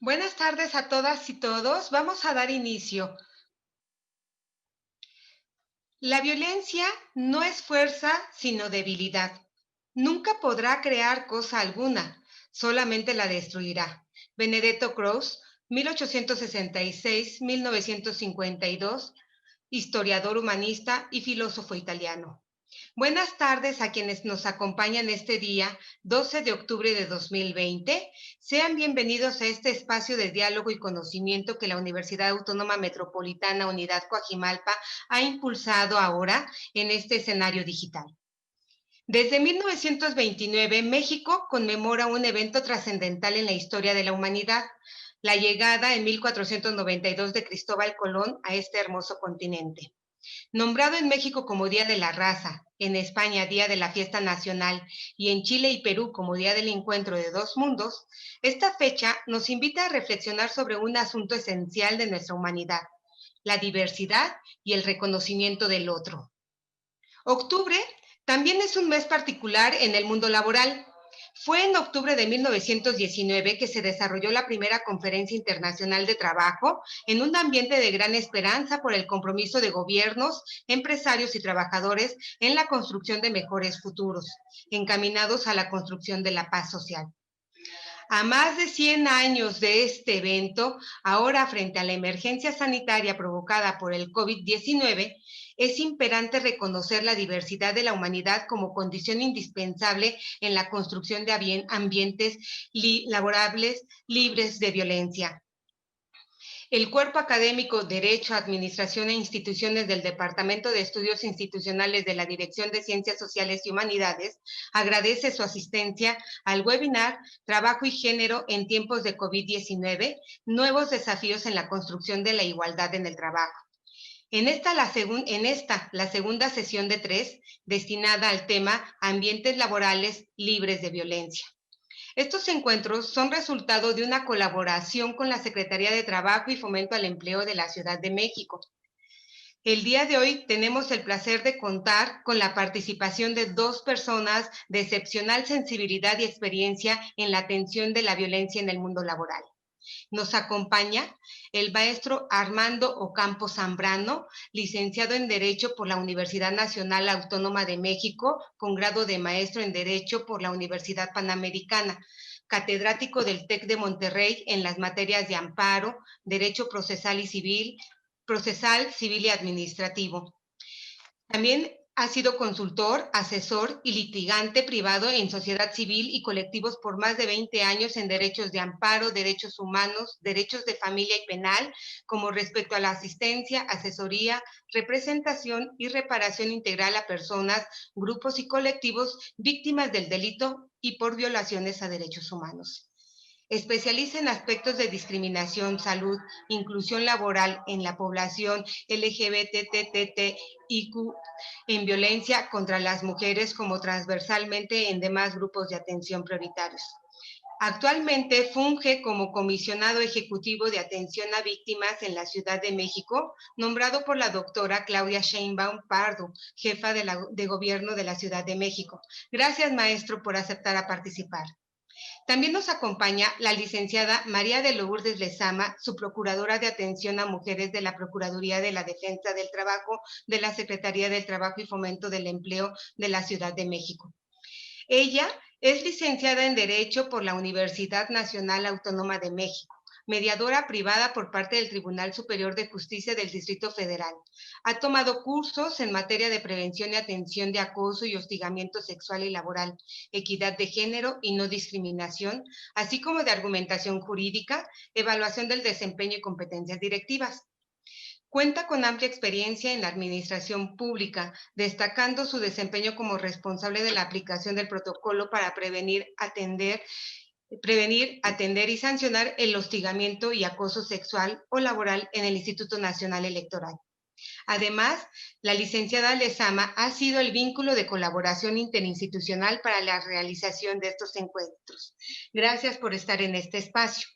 Buenas tardes a todas y todos. Vamos a dar inicio. La violencia no es fuerza, sino debilidad. Nunca podrá crear cosa alguna, solamente la destruirá. Benedetto Croce, 1866-1952, historiador humanista y filósofo italiano. Buenas tardes a quienes nos acompañan este día, 12 de octubre de 2020. Sean bienvenidos a este espacio de diálogo y conocimiento que la Universidad Autónoma Metropolitana Unidad Coajimalpa ha impulsado ahora en este escenario digital. Desde 1929, México conmemora un evento trascendental en la historia de la humanidad, la llegada en 1492 de Cristóbal Colón a este hermoso continente. Nombrado en México como Día de la Raza, en España Día de la Fiesta Nacional y en Chile y Perú como Día del Encuentro de dos Mundos, esta fecha nos invita a reflexionar sobre un asunto esencial de nuestra humanidad, la diversidad y el reconocimiento del otro. Octubre también es un mes particular en el mundo laboral. Fue en octubre de 1919 que se desarrolló la primera Conferencia Internacional de Trabajo en un ambiente de gran esperanza por el compromiso de gobiernos, empresarios y trabajadores en la construcción de mejores futuros, encaminados a la construcción de la paz social. A más de 100 años de este evento, ahora frente a la emergencia sanitaria provocada por el COVID-19, es imperante reconocer la diversidad de la humanidad como condición indispensable en la construcción de ambientes laborables libres de violencia. El cuerpo académico Derecho, Administración e Instituciones del Departamento de Estudios Institucionales de la Dirección de Ciencias Sociales y Humanidades agradece su asistencia al webinar Trabajo y Género en tiempos de COVID-19, nuevos desafíos en la construcción de la igualdad en el trabajo. La segunda sesión de 3, destinada al tema Ambientes laborales libres de violencia. Estos encuentros son resultado de una colaboración con la Secretaría de Trabajo y Fomento al Empleo de la Ciudad de México. El día de hoy tenemos el placer de contar con la participación de dos personas de excepcional sensibilidad y experiencia en la atención de la violencia en el mundo laboral. Nos acompaña el maestro Armando Ocampo Zambrano, licenciado en Derecho por la Universidad Nacional Autónoma de México, con grado de maestro en Derecho por la Universidad Panamericana, catedrático del TEC de Monterrey en las materias de amparo, Derecho procesal, civil y administrativo. También ha sido consultor, asesor y litigante privado en sociedad civil y colectivos por más de 20 años en derechos de amparo, derechos humanos, derechos de familia y penal, como respecto a la asistencia, asesoría, representación y reparación integral a personas, grupos y colectivos víctimas del delito y por violaciones a derechos humanos. Especializa en aspectos de discriminación, salud, inclusión laboral en la población LGBTTIQ, en violencia contra las mujeres como transversalmente en demás grupos de atención prioritarios. Actualmente funge como comisionado ejecutivo de atención a víctimas en la Ciudad de México, nombrado por la doctora Claudia Sheinbaum Pardo, jefa de gobierno de la Ciudad de México. Gracias, maestro, por aceptar a participar. También nos acompaña la licenciada María de Lourdes Lezama, subprocuradora de Atención a Mujeres de la Procuraduría de la Defensa del Trabajo de la Secretaría del Trabajo y Fomento del Empleo de la Ciudad de México. Ella es licenciada en Derecho por la Universidad Nacional Autónoma de México, mediadora privada por parte del Tribunal Superior de Justicia del Distrito Federal. Ha tomado cursos en materia de prevención y atención de acoso y hostigamiento sexual y laboral, equidad de género y no discriminación, así como de argumentación jurídica, evaluación del desempeño y competencias directivas. Cuenta con amplia experiencia en la administración pública, destacando su desempeño como responsable de la aplicación del protocolo para prevenir, atender y sancionar el hostigamiento y acoso sexual o laboral en el Instituto Nacional Electoral. Además, la licenciada Lezama ha sido el vínculo de colaboración interinstitucional para la realización de estos encuentros. Gracias por estar en este espacio.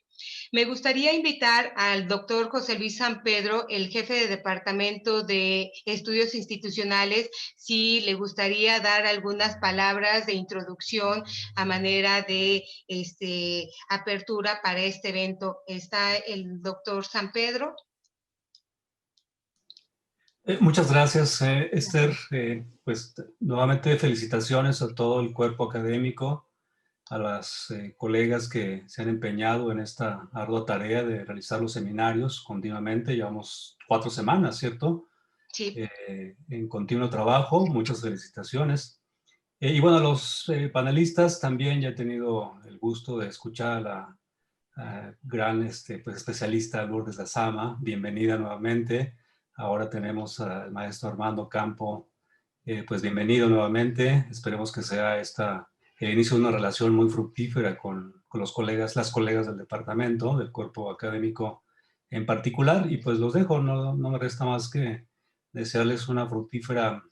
Me gustaría invitar al doctor José Luis San Pedro, el jefe de Departamento de Estudios Institucionales, si le gustaría dar algunas palabras de introducción a manera de apertura para este evento. ¿Está el doctor San Pedro? Muchas gracias, Esther. Pues nuevamente felicitaciones a todo el cuerpo académico, a las colegas que se han empeñado en esta ardua tarea de realizar los seminarios continuamente. Llevamos 4 semanas, ¿cierto? Sí. En continuo trabajo. Muchas felicitaciones. Y bueno, a los panelistas también ya he tenido el gusto de escuchar a la gran pues, especialista Lourdes Lazama. Bienvenida nuevamente. Ahora tenemos al maestro Armando Campo. Pues bienvenido nuevamente. Esperemos que sea el inicio de una relación muy fructífera con los colegas, las colegas del departamento, del cuerpo académico en particular. Y pues los dejo, no me resta más que desearles una fructífera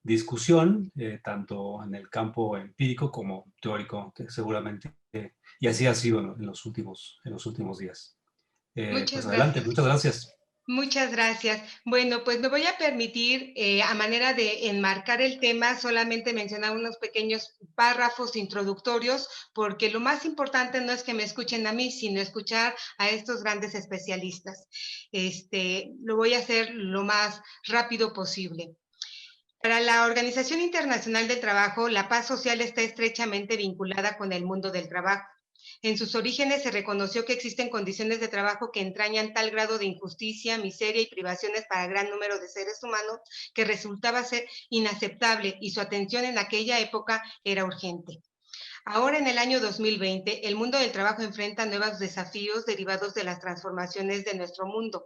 discusión, tanto en el campo empírico como teórico, que seguramente, y así ha sido en los últimos días. Pues Muchas adelante, gracias. muchas gracias. Muchas gracias. Bueno, pues me voy a permitir, a manera de enmarcar el tema, solamente mencionar unos pequeños párrafos introductorios, porque lo más importante no es que me escuchen a mí, sino escuchar a estos grandes especialistas. Lo voy a hacer lo más rápido posible. Para la Organización Internacional del Trabajo, la paz social está estrechamente vinculada con el mundo del trabajo. En sus orígenes se reconoció que existen condiciones de trabajo que entrañan tal grado de injusticia, miseria y privaciones para gran número de seres humanos que resultaba ser inaceptable y su atención en aquella época era urgente. Ahora, en el año 2020, el mundo del trabajo enfrenta nuevos desafíos derivados de las transformaciones de nuestro mundo.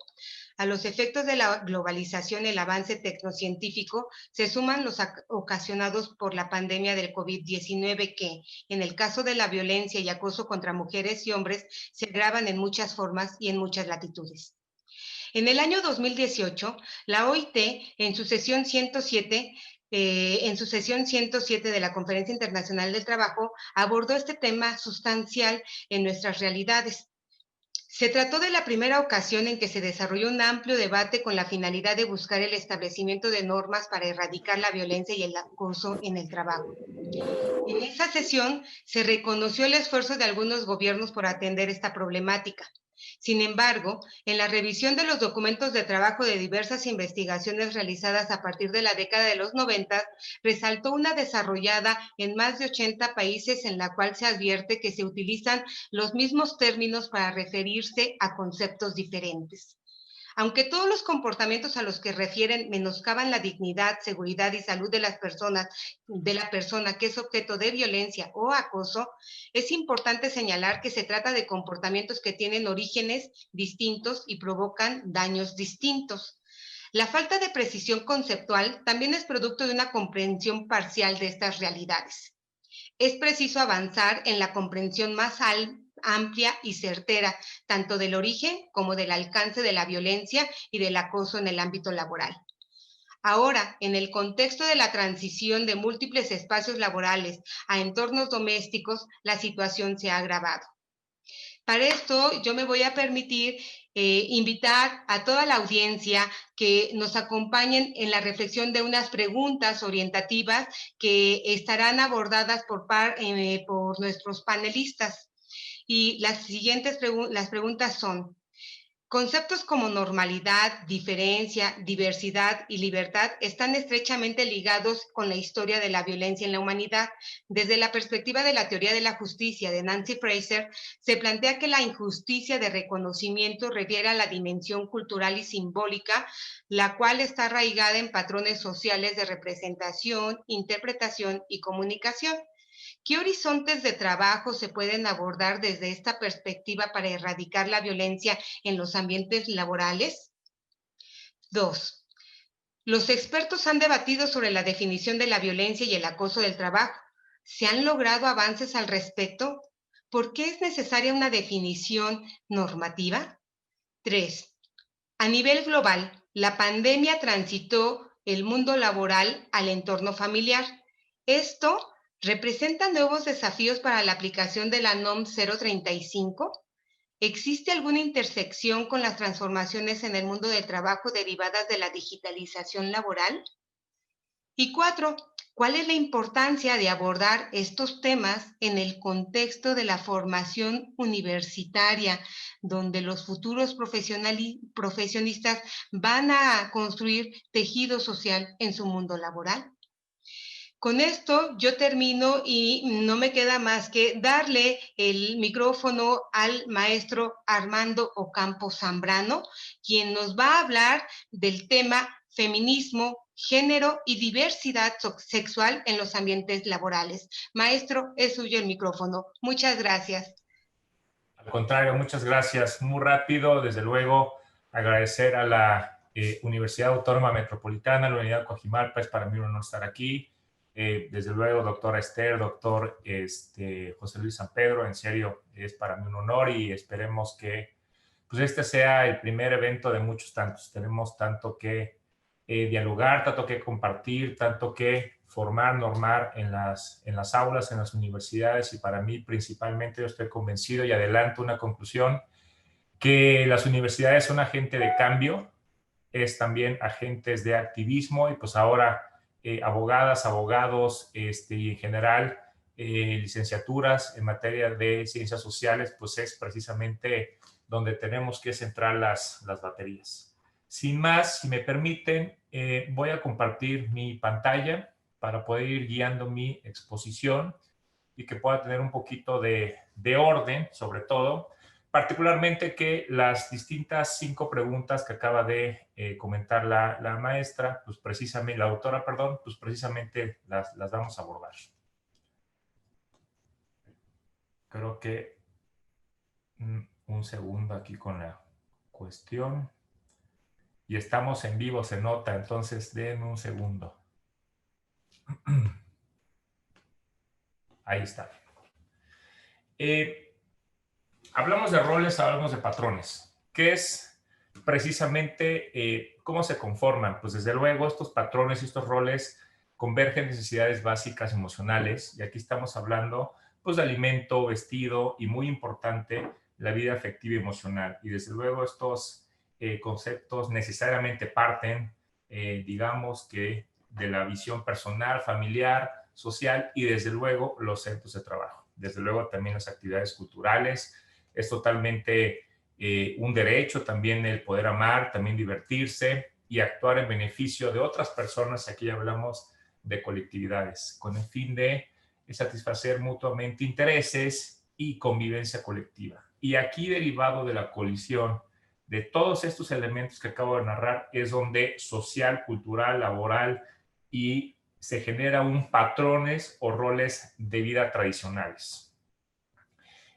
A los efectos de la globalización y el avance tecnocientífico se suman los ocasionados por la pandemia del COVID-19 que, en el caso de la violencia y acoso contra mujeres y hombres, se agravan en muchas formas y en muchas latitudes. En el año 2018, la OIT, en su sesión 107, de la Conferencia Internacional del Trabajo, abordó este tema sustancial en nuestras realidades. Se trató de la primera ocasión en que se desarrolló un amplio debate con la finalidad de buscar el establecimiento de normas para erradicar la violencia y el acoso en el trabajo. En esa sesión se reconoció el esfuerzo de algunos gobiernos por atender esta problemática. Sin embargo, en la revisión de los documentos de trabajo de diversas investigaciones realizadas a partir de la década de los 90, resaltó una desarrollada en más de 80 países en la cual se advierte que se utilizan los mismos términos para referirse a conceptos diferentes. Aunque todos los comportamientos a los que refieren menoscaban la dignidad, seguridad y salud de la persona que es objeto de violencia o acoso, es importante señalar que se trata de comportamientos que tienen orígenes distintos y provocan daños distintos. La falta de precisión conceptual también es producto de una comprensión parcial de estas realidades. Es preciso avanzar en la comprensión más amplia y certera, tanto del origen como del alcance de la violencia y del acoso en el ámbito laboral. Ahora, en el contexto de la transición de múltiples espacios laborales a entornos domésticos, la situación se ha agravado. Para esto, yo me voy a permitir invitar a toda la audiencia que nos acompañen en la reflexión de unas preguntas orientativas que estarán abordadas por nuestros panelistas. Y las preguntas son: conceptos como normalidad, diferencia, diversidad y libertad están estrechamente ligados con la historia de la violencia en la humanidad. Desde la perspectiva de la teoría de la justicia de Nancy Fraser, se plantea que la injusticia de reconocimiento refiere a la dimensión cultural y simbólica, la cual está arraigada en patrones sociales de representación, interpretación y comunicación. ¿Qué horizontes de trabajo se pueden abordar desde esta perspectiva para erradicar la violencia en los ambientes laborales? 2. Los expertos han debatido sobre la definición de la violencia y el acoso del trabajo. ¿Se han logrado avances al respecto? ¿Por qué es necesaria una definición normativa? 3. A nivel global, la pandemia transitó el mundo laboral al entorno familiar. Esto representa nuevos desafíos para la aplicación de la NOM 035. ¿Existe alguna intersección con las transformaciones en el mundo del trabajo derivadas de la digitalización laboral? Y 4, ¿cuál es la importancia de abordar estos temas en el contexto de la formación universitaria, donde los futuros profesionistas van a construir tejido social en su mundo laboral? Con esto yo termino y no me queda más que darle el micrófono al maestro Armando Ocampo Zambrano, quien nos va a hablar del tema feminismo, género y diversidad sexual en los ambientes laborales. Maestro, es suyo el micrófono. Muchas gracias. Al contrario, muchas gracias. Muy rápido, desde luego, agradecer a la Universidad Autónoma Metropolitana, la Unidad Coajimalpa, es para mí un honor estar aquí. Desde luego, doctora Esther, doctor José Luis San Pedro, en serio, es para mí un honor y esperemos que pues, este sea el primer evento de muchos tantos. Tenemos tanto que dialogar, tanto que compartir, tanto que formar, normar en las aulas, en las universidades, y para mí principalmente yo estoy convencido y adelanto una conclusión, que las universidades son agentes de cambio, es también agentes de activismo, y pues ahora abogadas, abogados y en general licenciaturas en materia de ciencias sociales, pues es precisamente donde tenemos que centrar las baterías. Sin más, si me permiten, voy a compartir mi pantalla para poder ir guiando mi exposición y que pueda tener un poquito de orden, sobre todo, particularmente que las distintas 5 preguntas que acaba de comentar la maestra, pues precisamente, la autora, perdón, pues precisamente las vamos a abordar. Creo que un segundo aquí con la cuestión. Y estamos en vivo, se nota, entonces den un segundo. Ahí está. Hablamos de roles, hablamos de patrones. ¿Qué es precisamente cómo se conforman? Pues desde luego estos patrones y estos roles convergen necesidades básicas emocionales, y aquí estamos hablando pues de alimento, vestido y, muy importante, la vida afectiva y emocional. Y desde luego estos conceptos necesariamente parten, digamos que de la visión personal, familiar, social y desde luego los centros de trabajo. Desde luego también las actividades culturales. Es totalmente un derecho también el poder amar, también divertirse y actuar en beneficio de otras personas. Aquí hablamos de colectividades con el fin de satisfacer mutuamente intereses y convivencia colectiva. Y aquí, derivado de la colisión de todos estos elementos que acabo de narrar, es donde social, cultural, laboral y se genera un patrones o roles de vida tradicionales.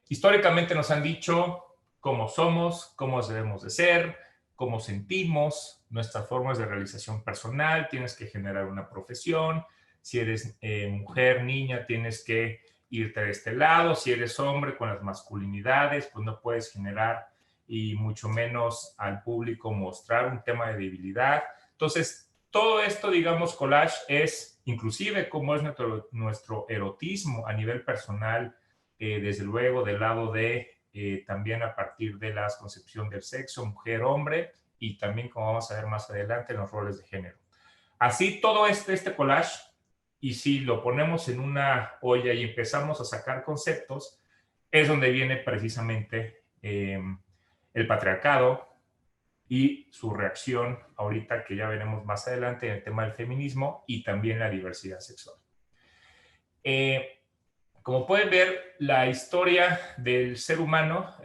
Históricamente nos han dicho cómo somos, cómo debemos de ser, cómo sentimos, nuestras formas de realización personal, tienes que generar una profesión, si eres mujer, niña, tienes que irte de este lado, si eres hombre con las masculinidades, pues no puedes generar y mucho menos al público mostrar un tema de debilidad. Entonces, todo esto, digamos, collage es inclusive cómo es nuestro erotismo a nivel personal, desde luego del lado de también a partir de la concepción del sexo, mujer, hombre, y también, como vamos a ver más adelante, en los roles de género. Así, todo este collage, y si lo ponemos en una olla y empezamos a sacar conceptos, es donde viene precisamente el patriarcado y su reacción ahorita, que ya veremos más adelante, en el tema del feminismo y también la diversidad sexual. Como pueden ver, la historia del ser humano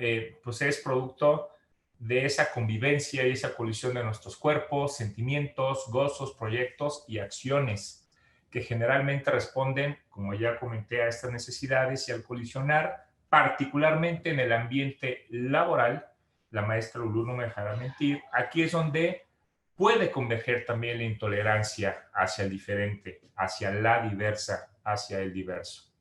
pues es producto de esa convivencia y esa colisión de nuestros cuerpos, sentimientos, gozos, proyectos y acciones que generalmente responden, como ya comenté, a estas necesidades, y al colisionar, particularmente en el ambiente laboral, la maestra Lulú no me dejará mentir, aquí es donde puede converger también la intolerancia hacia el diferente, hacia la diversa, hacia el diverso.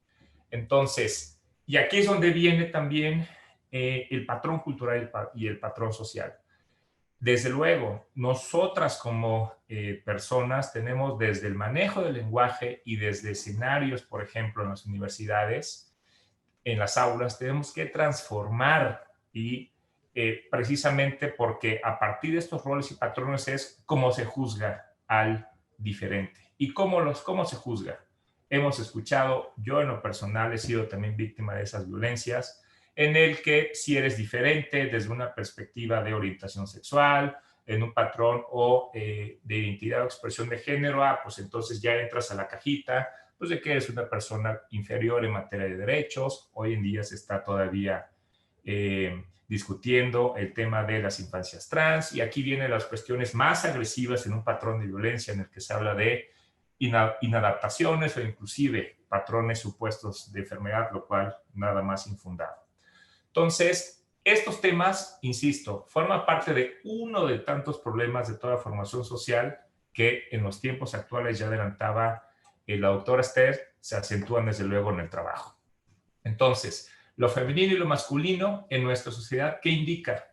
Entonces, y aquí es donde viene también el patrón cultural y el patrón social. Desde luego, nosotras como personas tenemos desde el manejo del lenguaje y desde escenarios, por ejemplo, en las universidades, en las aulas, tenemos que transformar Y precisamente porque a partir de estos roles y patrones es cómo se juzga al diferente. ¿Y cómo se juzga? Hemos escuchado, yo en lo personal he sido también víctima de esas violencias, en el que si eres diferente desde una perspectiva de orientación sexual, en un patrón o de identidad o expresión de género, pues entonces ya entras a la cajita, pues de que eres una persona inferior en materia de derechos. Hoy en día se está todavía discutiendo el tema de las infancias trans, y aquí vienen las cuestiones más agresivas en un patrón de violencia en el que se habla de inadaptaciones o inclusive patrones supuestos de enfermedad, lo cual nada más infundado. Entonces, estos temas, insisto, forman parte de uno de tantos problemas de toda formación social que en los tiempos actuales, ya adelantaba la doctora Esther, se acentúan desde luego en el trabajo. Entonces, lo femenino y lo masculino en nuestra sociedad, ¿qué indica?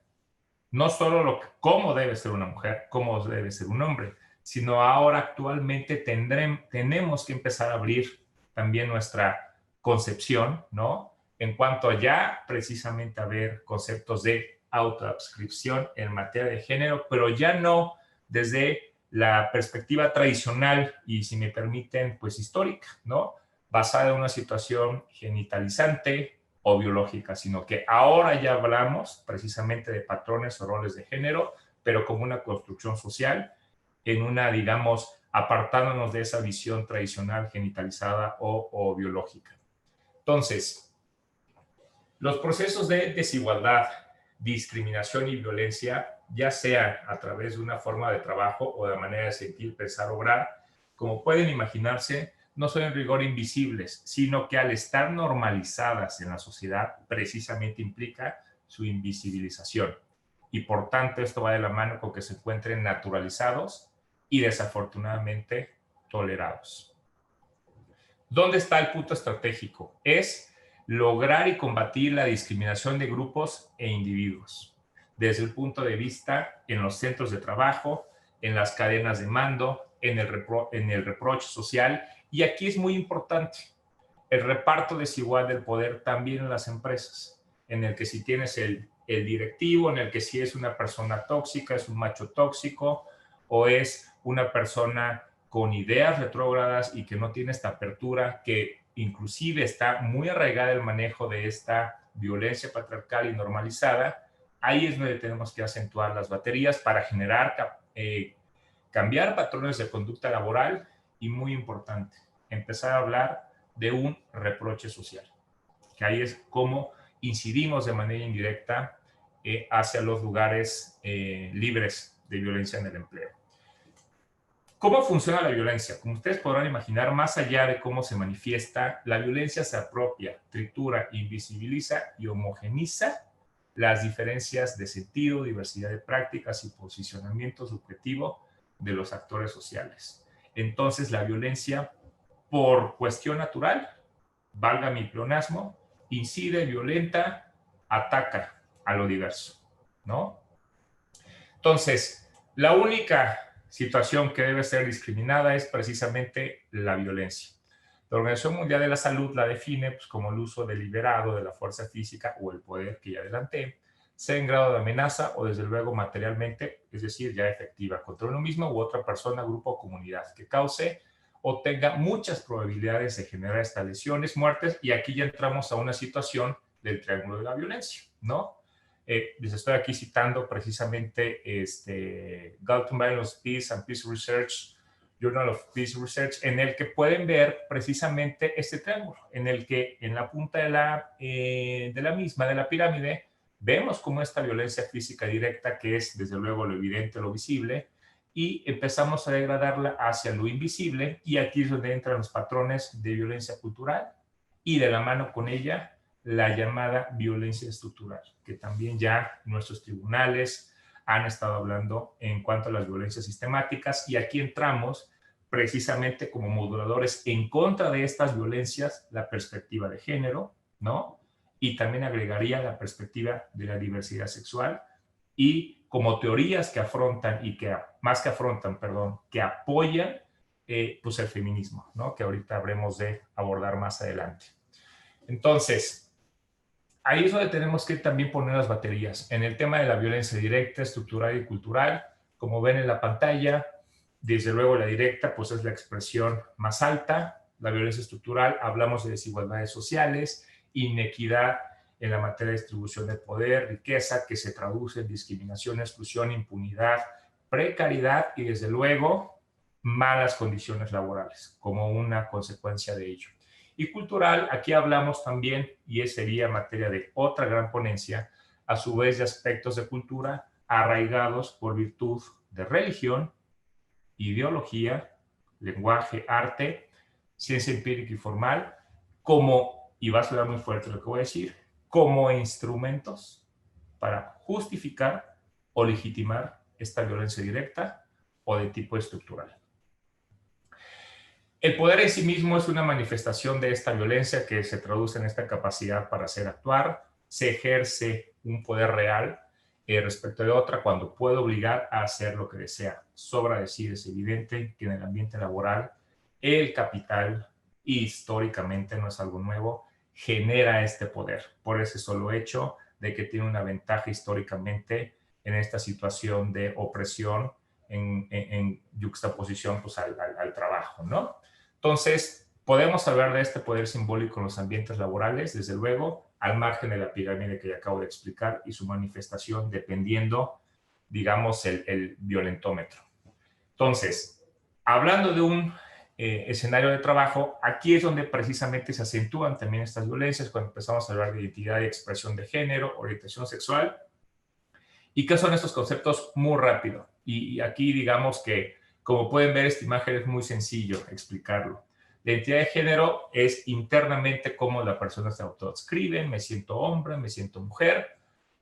No solo cómo debe ser una mujer, cómo debe ser un hombre, sino ahora actualmente tenemos que empezar a abrir también nuestra concepción, ¿no? En cuanto a ya precisamente a ver conceptos de autoadscripción en materia de género, pero ya no desde la perspectiva tradicional y, si me permiten, pues histórica, ¿no? Basada en una situación genitalizante o biológica, sino que ahora ya hablamos precisamente de patrones o roles de género, pero como una construcción social, en una, digamos, apartándonos de esa visión tradicional genitalizada o biológica. Entonces, los procesos de desigualdad, discriminación y violencia, ya sea a través de una forma de trabajo o de manera de sentir, pensar, obrar, como pueden imaginarse, no son en rigor invisibles, sino que al estar normalizadas en la sociedad, precisamente implica su invisibilización. Y por tanto, esto va de la mano con que se encuentren naturalizados y desafortunadamente tolerados. ¿Dónde está el punto estratégico? Es lograr y combatir la discriminación de grupos e individuos, desde el punto de vista en los centros de trabajo, en las cadenas de mando, en el reproche social. Y aquí es muy importante el reparto desigual del poder también en las empresas, en el que si tienes el directivo, en el que si es una persona tóxica, es un macho tóxico, o es una persona con ideas retrógradas y que no tiene esta apertura, que inclusive está muy arraigada el manejo de esta violencia patriarcal y normalizada. Ahí es donde tenemos que acentuar las baterías para generar, cambiar patrones de conducta laboral y, muy importante, empezar a hablar de un reproche social, que ahí es como incidimos de manera indirecta hacia los lugares libres de violencia en el empleo. ¿Cómo funciona la violencia? Como ustedes podrán imaginar, más allá de cómo se manifiesta, la violencia se apropia, tritura, invisibiliza y homogeniza las diferencias de sentido, diversidad de prácticas y posicionamiento subjetivo de los actores sociales. Entonces, la violencia, por cuestión natural, valga mi pleonasmo, incide, violenta, ataca a lo diverso, ¿no? Entonces, la única situación que debe ser discriminada es precisamente la violencia. La Organización Mundial de la Salud la define pues, como el uso deliberado de la fuerza física o el poder, que ya adelanté, sea en grado de amenaza o desde luego materialmente, es decir, ya efectiva, contra uno mismo u otra persona, grupo o comunidad, que cause o tenga muchas probabilidades de generar estas lesiones, muertes, y aquí ya entramos a una situación del triángulo de la violencia, ¿no? Les estoy aquí citando precisamente Galton Violence Peace and Peace Research, Journal of Peace Research, en el que pueden ver precisamente este triángulo, en el que en la punta de la pirámide, vemos cómo esta violencia física directa, que es desde luego lo evidente, lo visible, y empezamos a degradarla hacia lo invisible, y aquí es donde entran los patrones de violencia cultural, y de la mano con ella, la llamada violencia estructural, que también ya nuestros tribunales han estado hablando en cuanto a las violencias sistemáticas, y aquí entramos precisamente como moduladores en contra de estas violencias, la perspectiva de género, ¿no? Y también agregaría la perspectiva de la diversidad sexual, y como teorías que afrontan y que que apoyan pues el feminismo, ¿no? Que ahorita habremos de abordar más adelante. Entonces, ahí es donde tenemos que también poner las baterías. En el tema de la violencia directa, estructural y cultural, como ven en la pantalla, desde luego la directa pues es la expresión más alta. La violencia estructural, hablamos de desigualdades sociales, inequidad en la materia de distribución de poder, riqueza, que se traduce en discriminación, exclusión, impunidad, precariedad y desde luego malas condiciones laborales como una consecuencia de ello. Y cultural, aquí hablamos también, y sería materia de otra gran ponencia, a su vez de aspectos de cultura arraigados por virtud de religión, ideología, lenguaje, arte, ciencia empírica y formal, como, y va a sonar muy fuerte lo que voy a decir, como instrumentos para justificar o legitimar esta violencia directa o de tipo estructural. El poder en sí mismo es una manifestación de esta violencia que se traduce en esta capacidad para hacer actuar. Se ejerce un poder real respecto de otra cuando puede obligar a hacer lo que desea. Sobra decir, es evidente que en el ambiente laboral el capital, históricamente no es algo nuevo, genera este poder por ese solo hecho de que tiene una ventaja históricamente en esta situación de opresión en yuxtaposición pues, al trabajo, ¿no? Entonces, podemos hablar de este poder simbólico en los ambientes laborales, desde luego, al margen de la pirámide que ya acabo de explicar y su manifestación dependiendo, digamos, el violentómetro. Entonces, hablando de un escenario de trabajo, aquí es donde precisamente se acentúan también estas violencias cuando empezamos a hablar de identidad y expresión de género, orientación sexual. ¿Y qué son estos conceptos? Muy rápido. Y aquí digamos que, como pueden ver, esta imagen es muy sencillo explicarlo. La identidad de género es internamente cómo la persona se autodescribe, me siento hombre, me siento mujer.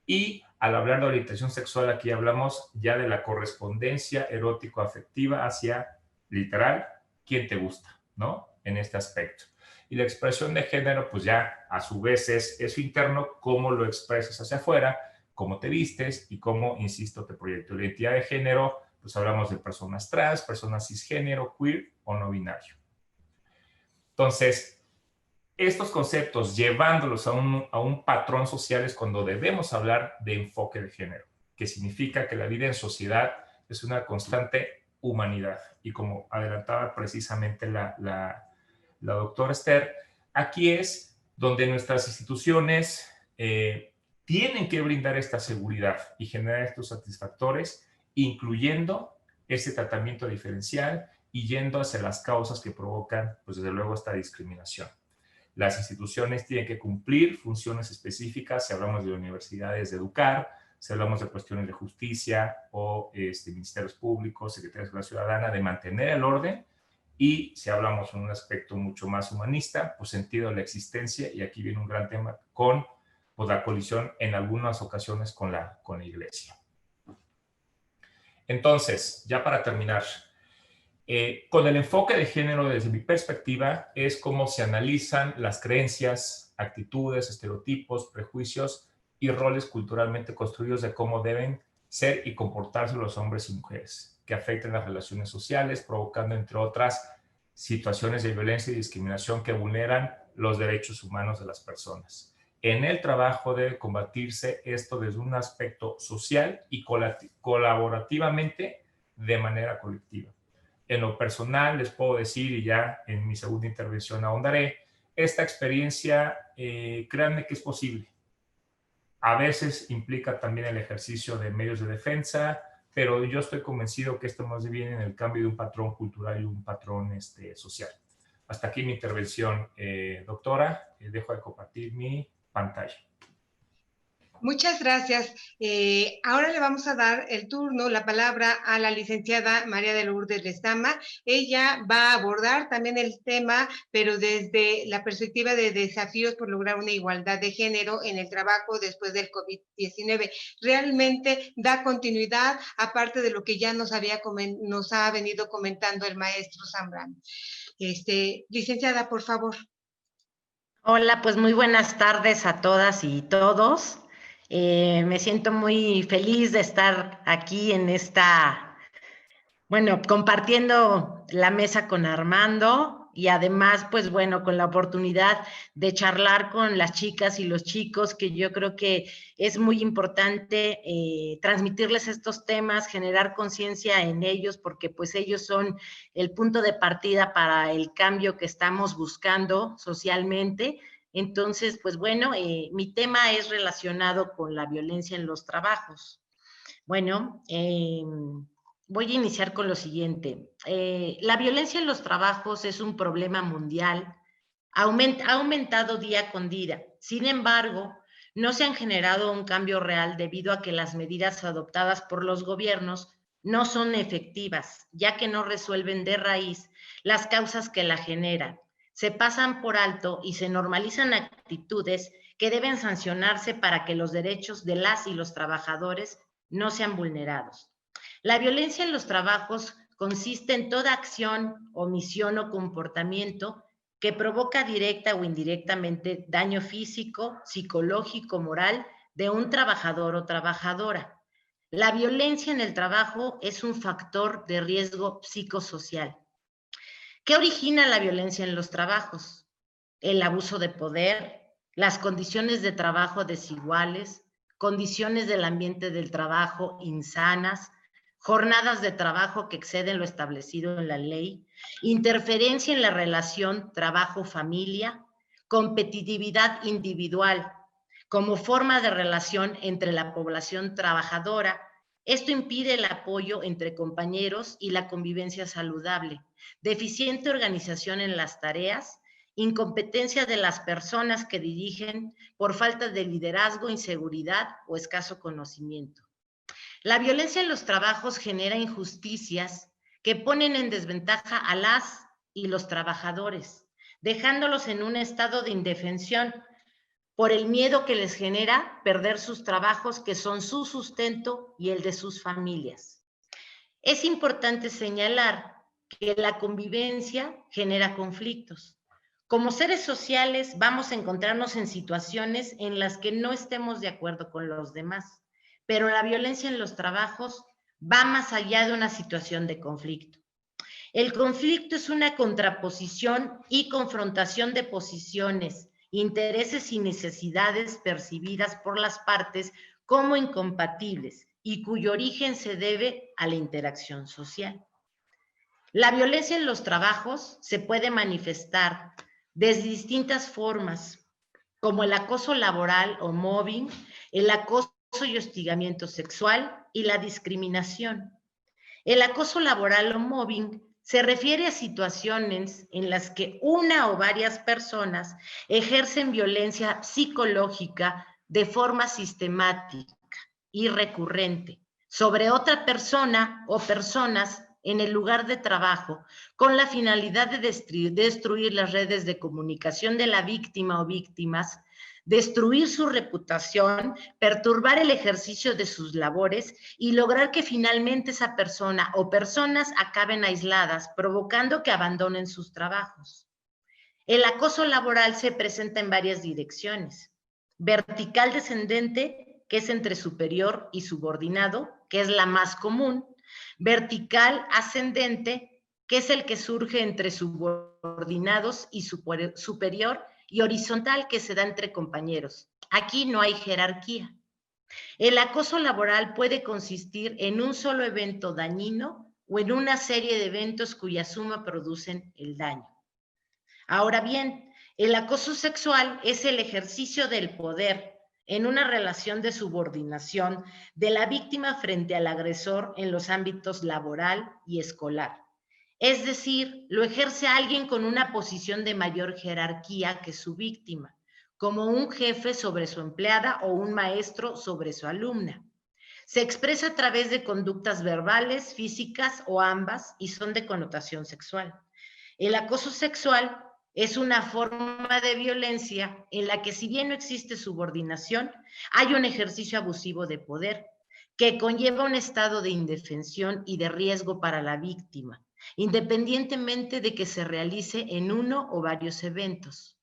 Y al hablar de orientación sexual, aquí hablamos ya de la correspondencia erótico-afectiva hacia, literal, quién te gusta, ¿no? En este aspecto. Y la expresión de género, pues ya a su vez es eso interno, cómo lo expresas hacia afuera, cómo te vistes y cómo, insisto, te proyecto. La identidad de género, pues hablamos de personas trans, personas cisgénero, queer o no binario. Entonces, estos conceptos, llevándolos a un patrón social es cuando debemos hablar de enfoque de género, que significa que la vida en sociedad es una constante humanidad. Y como adelantaba precisamente la doctora Esther, aquí es donde nuestras instituciones tienen que brindar esta seguridad y generar estos satisfactores, incluyendo ese tratamiento diferencial y yendo hacia las causas que provocan, pues desde luego, esta discriminación. Las instituciones tienen que cumplir funciones específicas, si hablamos de universidades, de educar, si hablamos de cuestiones de justicia o ministerios públicos, secretarías de la ciudadana, de mantener el orden, y si hablamos en un aspecto mucho más humanista, pues sentido de la existencia, y aquí viene un gran tema con pues, la colisión en algunas ocasiones con la iglesia. Entonces, ya para terminar, con el enfoque de género, desde mi perspectiva, es cómo se analizan las creencias, actitudes, estereotipos, prejuicios y roles culturalmente construidos de cómo deben ser y comportarse los hombres y mujeres, que afecten las relaciones sociales, provocando, entre otras, situaciones de violencia y discriminación que vulneran los derechos humanos de las personas. En el trabajo debe combatirse esto desde un aspecto social y colaborativamente de manera colectiva. En lo personal les puedo decir, y ya en mi segunda intervención ahondaré, esta experiencia, créanme que es posible. A veces implica también el ejercicio de medios de defensa, pero yo estoy convencido que esto más bien en el cambio de un patrón cultural y un patrón social. Hasta aquí mi intervención, doctora. Dejo de compartir mi pantalla. Muchas gracias. Ahora le vamos a dar el turno, la palabra a la licenciada María de Lourdes Lezama. Ella va a abordar también el tema, pero desde la perspectiva de desafíos por lograr una igualdad de género en el trabajo después del COVID-19. Realmente da continuidad, aparte de lo que ya nos ha venido comentando el maestro Zambrano. Licenciada, por favor. Hola, pues muy buenas tardes a todas y todos. Me siento muy feliz de estar aquí en esta, bueno, compartiendo la mesa con Armando. Y además, pues bueno, con la oportunidad de charlar con las chicas y los chicos, que yo creo que es muy importante transmitirles estos temas, generar conciencia en ellos, porque pues ellos son el punto de partida para el cambio que estamos buscando socialmente. Entonces, pues bueno, mi tema es relacionado con la violencia en los trabajos. Bueno, voy a iniciar con lo siguiente. La violencia en los trabajos es un problema mundial, ha aumentado día con día. Sin embargo, no se han generado un cambio real debido a que las medidas adoptadas por los gobiernos no son efectivas, ya que no resuelven de raíz las causas que la generan. Se pasan por alto y se normalizan actitudes que deben sancionarse para que los derechos de las y los trabajadores no sean vulnerados. La violencia en los trabajos consiste en toda acción, omisión o comportamiento que provoca directa o indirectamente daño físico, psicológico, moral de un trabajador o trabajadora. La violencia en el trabajo es un factor de riesgo psicosocial. ¿Qué origina la violencia en los trabajos? El abuso de poder, las condiciones de trabajo desiguales, condiciones del ambiente del trabajo insanas, jornadas de trabajo que exceden lo establecido en la ley, interferencia en la relación trabajo-familia, competitividad individual como forma de relación entre la población trabajadora. Esto impide el apoyo entre compañeros y la convivencia saludable, deficiente organización en las tareas, incompetencia de las personas que dirigen por falta de liderazgo, inseguridad o escaso conocimiento. La violencia en los trabajos genera injusticias que ponen en desventaja a las y los trabajadores, dejándolos en un estado de indefensión por el miedo que les genera perder sus trabajos, que son su sustento y el de sus familias. Es importante señalar que la convivencia genera conflictos. Como seres sociales vamos a encontrarnos en situaciones en las que no estemos de acuerdo con los demás, pero la violencia en los trabajos va más allá de una situación de conflicto. El conflicto es una contraposición y confrontación de posiciones, intereses y necesidades percibidas por las partes como incompatibles y cuyo origen se debe a la interacción social. La violencia en los trabajos se puede manifestar desde distintas formas, como el acoso laboral o mobbing, el acoso y hostigamiento sexual y la discriminación. El acoso laboral o mobbing se refiere a situaciones en las que una o varias personas ejercen violencia psicológica de forma sistemática y recurrente sobre otra persona o personas en el lugar de trabajo con la finalidad de destruir las redes de comunicación de la víctima o víctimas, destruir su reputación, perturbar el ejercicio de sus labores y lograr que finalmente esa persona o personas acaben aisladas, provocando que abandonen sus trabajos. El acoso laboral se presenta en varias direcciones. Vertical descendente, que es entre superior y subordinado, que es la más común. Vertical ascendente, que es el que surge entre subordinados y superior, y horizontal, que se da entre compañeros. Aquí no hay jerarquía. El acoso laboral puede consistir en un solo evento dañino o en una serie de eventos cuya suma producen el daño. Ahora bien, el acoso sexual es el ejercicio del poder en una relación de subordinación de la víctima frente al agresor en los ámbitos laboral y escolar. Es decir, lo ejerce alguien con una posición de mayor jerarquía que su víctima, como un jefe sobre su empleada o un maestro sobre su alumna. Se expresa a través de conductas verbales, físicas o ambas, y son de connotación sexual. El acoso sexual es una forma de violencia en la que, si bien no existe subordinación, hay un ejercicio abusivo de poder que conlleva un estado de indefensión y de riesgo para la víctima, independientemente de que se realice en uno o varios eventos.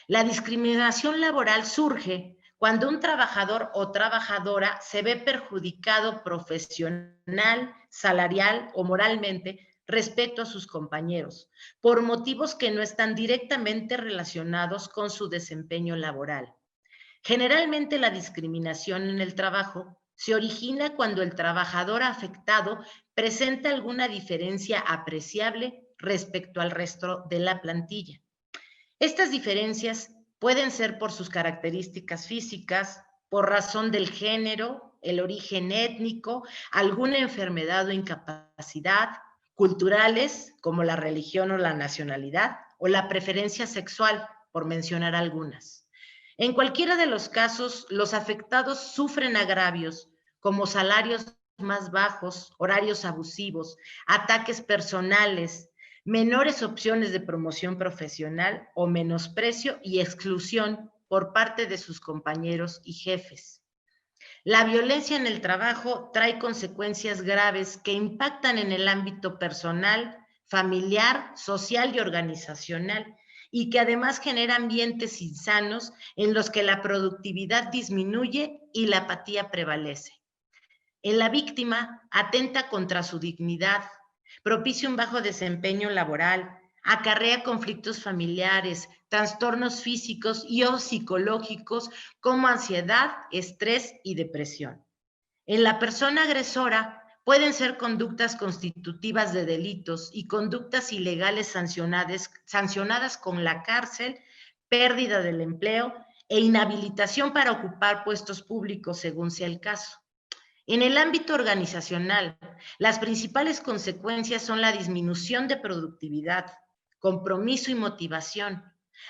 La discriminación laboral surge cuando un trabajador o trabajadora se ve perjudicado profesional, salarial o moralmente respecto a sus compañeros, por motivos que no están directamente relacionados con su desempeño laboral. Generalmente la discriminación en el trabajo se origina cuando el trabajador afectado presenta alguna diferencia apreciable respecto al resto de la plantilla. Estas diferencias pueden ser por sus características físicas, por razón del género, el origen étnico, alguna enfermedad o incapacidad, culturales, como la religión o la nacionalidad, o la preferencia sexual, por mencionar algunas. En cualquiera de los casos, los afectados sufren agravios, como salarios más bajos, horarios abusivos, ataques personales, menores opciones de promoción profesional o menosprecio y exclusión por parte de sus compañeros y jefes. La violencia en el trabajo trae consecuencias graves que impactan en el ámbito personal, familiar, social y organizacional, y que además genera ambientes insanos en los que la productividad disminuye y la apatía prevalece. En la víctima atenta contra su dignidad, propicia un bajo desempeño laboral, acarrea conflictos familiares, trastornos físicos y o psicológicos como ansiedad, estrés y depresión. En la persona agresora pueden ser conductas constitutivas de delitos y conductas ilegales sancionadas con la cárcel, pérdida del empleo e inhabilitación para ocupar puestos públicos según sea el caso. En el ámbito organizacional, las principales consecuencias son la disminución de productividad, compromiso y motivación,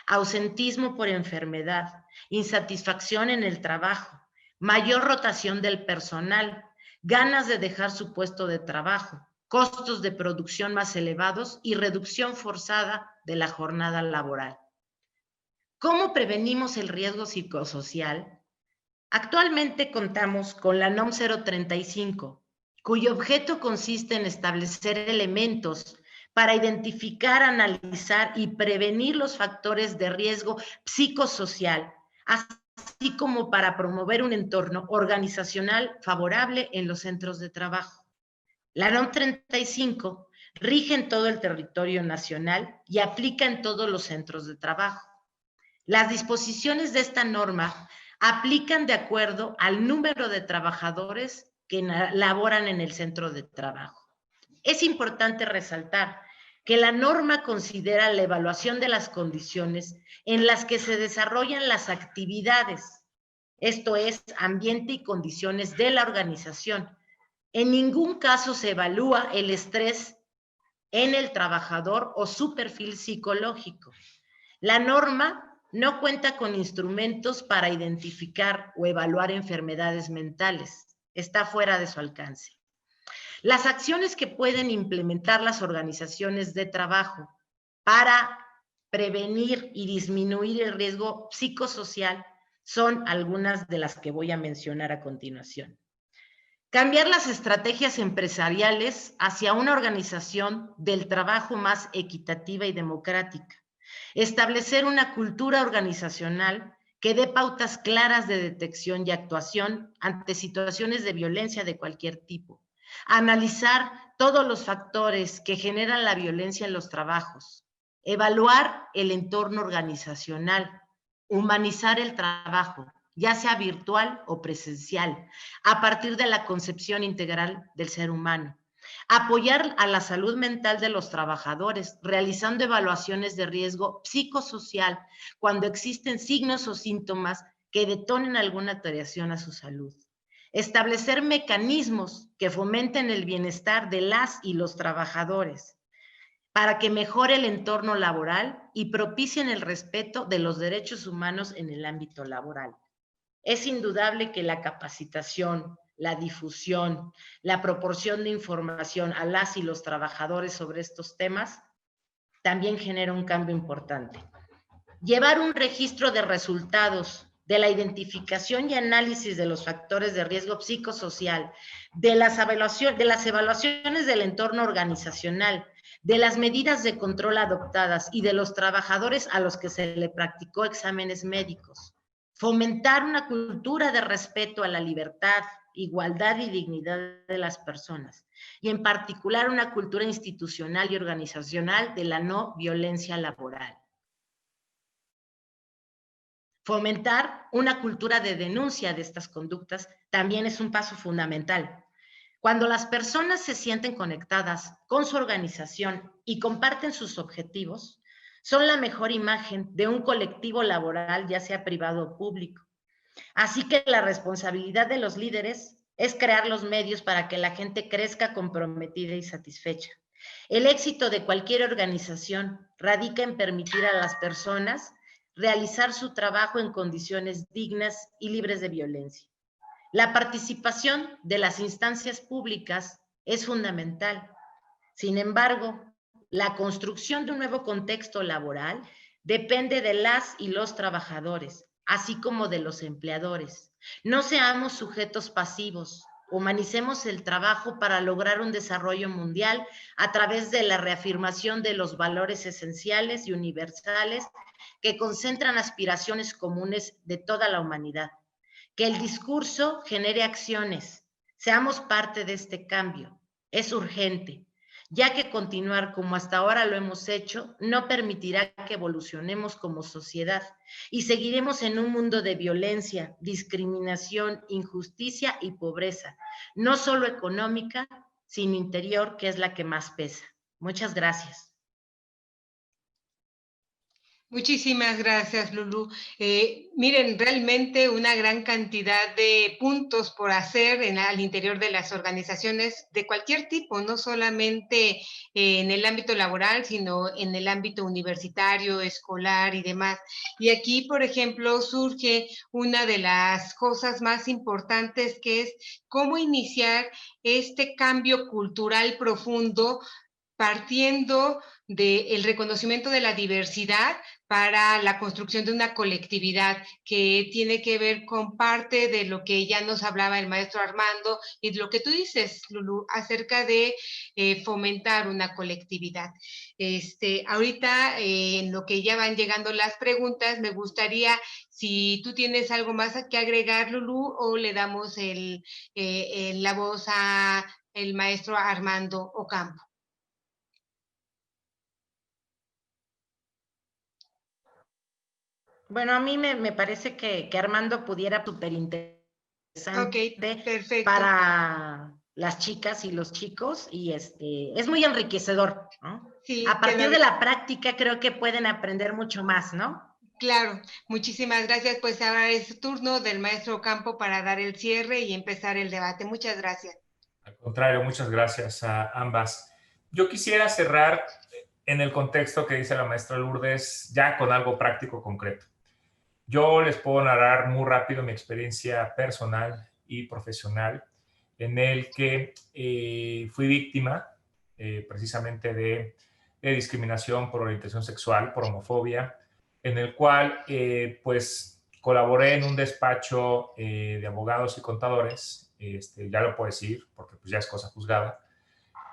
ausentismo por enfermedad, insatisfacción en el trabajo, mayor rotación del personal, ganas de dejar su puesto de trabajo, costos de producción más elevados y reducción forzada de la jornada laboral. ¿Cómo prevenimos el riesgo psicosocial? Actualmente contamos con la NOM 035, cuyo objeto consiste en establecer elementos para identificar, analizar y prevenir los factores de riesgo psicosocial, así como para promover un entorno organizacional favorable en los centros de trabajo. La NOM 35 rige en todo el territorio nacional y aplica en todos los centros de trabajo. Las disposiciones de esta norma aplican de acuerdo al número de trabajadores que laboran en el centro de trabajo. Es importante resaltar que la norma considera la evaluación de las condiciones en las que se desarrollan las actividades, esto es, ambiente y condiciones de la organización. En ningún caso se evalúa el estrés en el trabajador o su perfil psicológico. La norma no cuenta con instrumentos para identificar o evaluar enfermedades mentales. Está fuera de su alcance. Las acciones que pueden implementar las organizaciones de trabajo para prevenir y disminuir el riesgo psicosocial son algunas de las que voy a mencionar a continuación. Cambiar las estrategias empresariales hacia una organización del trabajo más equitativa y democrática. Establecer una cultura organizacional que dé pautas claras de detección y actuación ante situaciones de violencia de cualquier tipo. Analizar todos los factores que generan la violencia en los trabajos. Evaluar el entorno organizacional. Humanizar el trabajo, ya sea virtual o presencial, a partir de la concepción integral del ser humano. Apoyar a la salud mental de los trabajadores, realizando evaluaciones de riesgo psicosocial cuando existen signos o síntomas que detonen alguna alteración a su salud. Establecer mecanismos que fomenten el bienestar de las y los trabajadores para que mejore el entorno laboral y propicien el respeto de los derechos humanos en el ámbito laboral. Es indudable que la capacitación, la difusión, la proporción de información a las y los trabajadores sobre estos temas también genera un cambio importante. Llevar un registro de resultados de la identificación y análisis de los factores de riesgo psicosocial, de las evaluaciones del entorno organizacional, de las medidas de control adoptadas y de los trabajadores a los que se le practicó exámenes médicos. Fomentar una cultura de respeto a la libertad, igualdad y dignidad de las personas, y en particular una cultura institucional y organizacional de la no violencia laboral. Fomentar una cultura de denuncia de estas conductas también es un paso fundamental. Cuando las personas se sienten conectadas con su organización y comparten sus objetivos, son la mejor imagen de un colectivo laboral, ya sea privado o público. Así que la responsabilidad de los líderes es crear los medios para que la gente crezca comprometida y satisfecha. El éxito de cualquier organización radica en permitir a las personas realizar su trabajo en condiciones dignas y libres de violencia. La participación de las instancias públicas es fundamental. Sin embargo, la construcción de un nuevo contexto laboral depende de las y los trabajadores, así como de los empleadores. No seamos sujetos pasivos, humanicemos el trabajo para lograr un desarrollo mundial a través de la reafirmación de los valores esenciales y universales que concentran aspiraciones comunes de toda la humanidad. Que el discurso genere acciones. Seamos parte de este cambio. Es urgente, ya que continuar como hasta ahora lo hemos hecho no permitirá que evolucionemos como sociedad y seguiremos en un mundo de violencia, discriminación, injusticia y pobreza, no solo económica, sino interior, que es la que más pesa. Muchas gracias. Muchísimas gracias, Lulú. Miren, realmente una gran cantidad de puntos por hacer al interior de las organizaciones de cualquier tipo, no solamente en el ámbito laboral, sino en el ámbito universitario, escolar y demás. Y aquí, por ejemplo, surge una de las cosas más importantes, que es cómo iniciar este cambio cultural profundo partiendo del reconocimiento de la diversidad para la construcción de una colectividad que tiene que ver con parte de lo que ya nos hablaba el maestro Armando y lo que tú dices, Lulú, acerca de fomentar una colectividad. Ahorita, en lo que ya van llegando las preguntas, me gustaría, si tú tienes algo más que agregar, Lulú, o le damos la voz a el maestro Armando Ocampo. Bueno, a mí me parece que Armando pudiera súper interesante para las chicas y los chicos, y es muy enriquecedor, ¿no? Sí, a partir de la práctica creo que pueden aprender mucho más, ¿no? Claro, muchísimas gracias. Pues ahora es turno del maestro Ocampo para dar el cierre y empezar el debate. Muchas gracias. Al contrario, muchas gracias a ambas. Yo quisiera cerrar en el contexto que dice la maestra Lourdes, ya con algo práctico concreto. Yo les puedo narrar muy rápido mi experiencia personal y profesional, en el que fui víctima precisamente de discriminación por orientación sexual, por homofobia, en el cual pues colaboré en un despacho de abogados y contadores, ya lo puedo decir porque pues ya es cosa juzgada,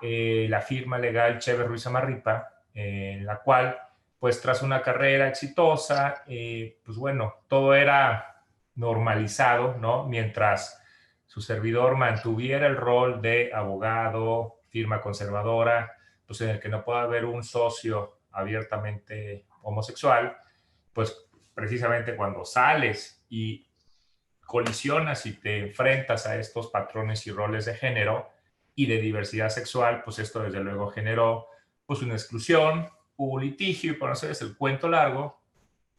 la firma legal Chever Ruiz Amarripa, en la cual pues tras una carrera exitosa, pues bueno, todo era normalizado, ¿no? Mientras su servidor mantuviera el rol de abogado, firma conservadora, pues en el que no pueda haber un socio abiertamente homosexual, pues precisamente cuando sales y colisionas y te enfrentas a estos patrones y roles de género y de diversidad sexual, pues esto desde luego generó pues una exclusión, hubo litigio y por no hacerles el cuento largo,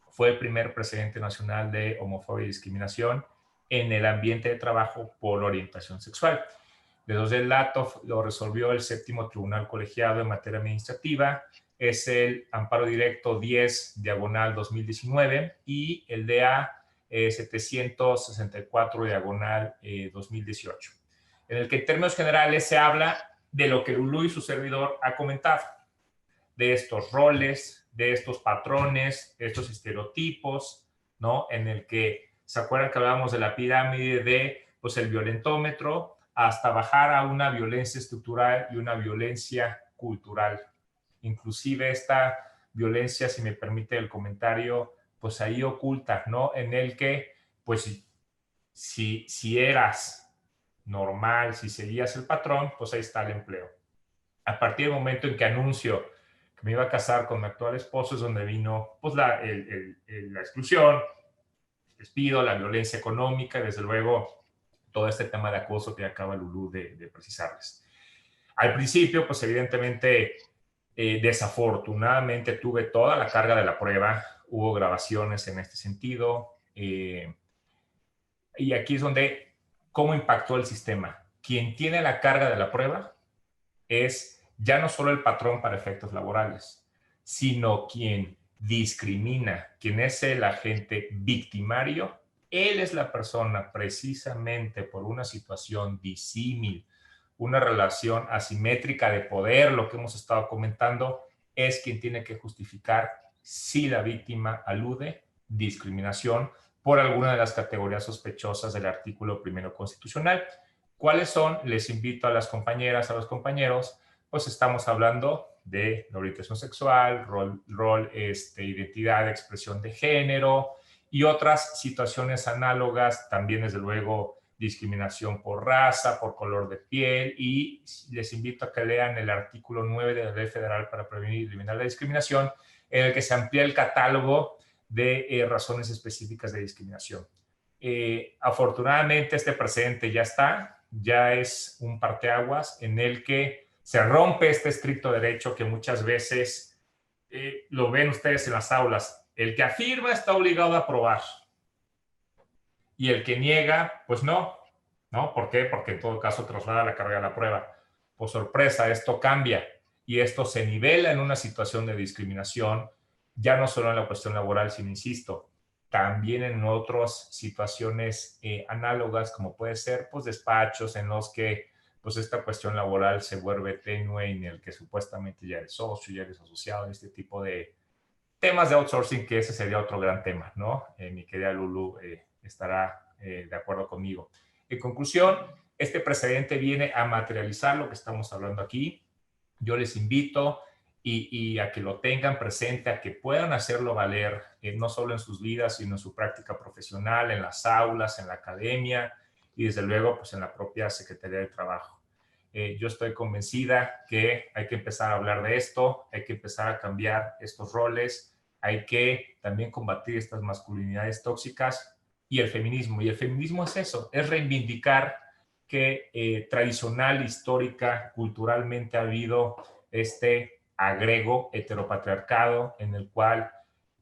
fue el primer presidente nacional de homofobia y discriminación en el ambiente de trabajo por orientación sexual. Desde el dato lo resolvió el séptimo tribunal colegiado en materia administrativa, es el amparo directo 10/2019 y el DA 764/2018, en el que en términos generales se habla de lo que Lulú y su servidor ha comentado, de estos roles, de estos patrones, estos estereotipos, ¿no? En el que, ¿se acuerdan que hablábamos de la pirámide de, pues, el violentómetro, hasta bajar a una violencia estructural y una violencia cultural? Inclusive esta violencia, si me permite el comentario, pues ahí oculta, ¿no? En el que pues si eras normal, si seguías el patrón, pues ahí está el empleo. A partir del momento en que anuncio que me iba a casar con mi actual esposo es donde vino pues la exclusión, el despido, la violencia económica y desde luego todo este tema de acoso que acaba Lulú de precisarles. Al principio, pues evidentemente, desafortunadamente tuve toda la carga de la prueba, hubo grabaciones en este sentido, y aquí es donde, ¿cómo impactó el sistema? Quien tiene la carga de la prueba es ya no solo el patrón para efectos laborales, sino quien discrimina, quien es el agente victimario. Él es la persona precisamente por una situación disímil, una relación asimétrica de poder, lo que hemos estado comentando, es quien tiene que justificar si la víctima alude discriminación por alguna de las categorías sospechosas del artículo 1 constitucional. ¿Cuáles son? Les invito a las compañeras, a los compañeros, pues estamos hablando de la orientación sexual, identidad, expresión de género y otras situaciones análogas, también desde luego discriminación por raza, por color de piel, y les invito a que lean el artículo 9 de la Ley Federal para Prevenir y Eliminar la Discriminación, en el que se amplía el catálogo de razones específicas de discriminación. Afortunadamente este precedente ya está, ya es un parteaguas en el que se rompe este estricto derecho que muchas veces lo ven ustedes en las aulas. El que afirma está obligado a aprobar y el que niega, pues no. ¿No? ¿Por qué? Porque en todo caso traslada la carga de la prueba. Por sorpresa, esto cambia y esto se nivela en una situación de discriminación, ya no solo en la cuestión laboral, sino, insisto, también en otras situaciones análogas, como puede ser pues despachos en los que pues esta cuestión laboral se vuelve tenue, en el que supuestamente ya eres socio, ya eres asociado, en este tipo de temas de outsourcing, que ese sería otro gran tema, ¿no? Mi querida Lulú estará de acuerdo conmigo. En conclusión, este precedente viene a materializar lo que estamos hablando aquí. Yo les invito y a que lo tengan presente, a que puedan hacerlo valer, no solo en sus vidas, sino en su práctica profesional, en las aulas, en la academia y desde luego pues en la propia Secretaría de Trabajo. Yo estoy convencida que hay que empezar a hablar de esto, hay que empezar a cambiar estos roles, hay que también combatir estas masculinidades tóxicas y el feminismo. Y el feminismo es eso, es reivindicar que tradicional, histórica, culturalmente ha habido este agrego heteropatriarcado en el cual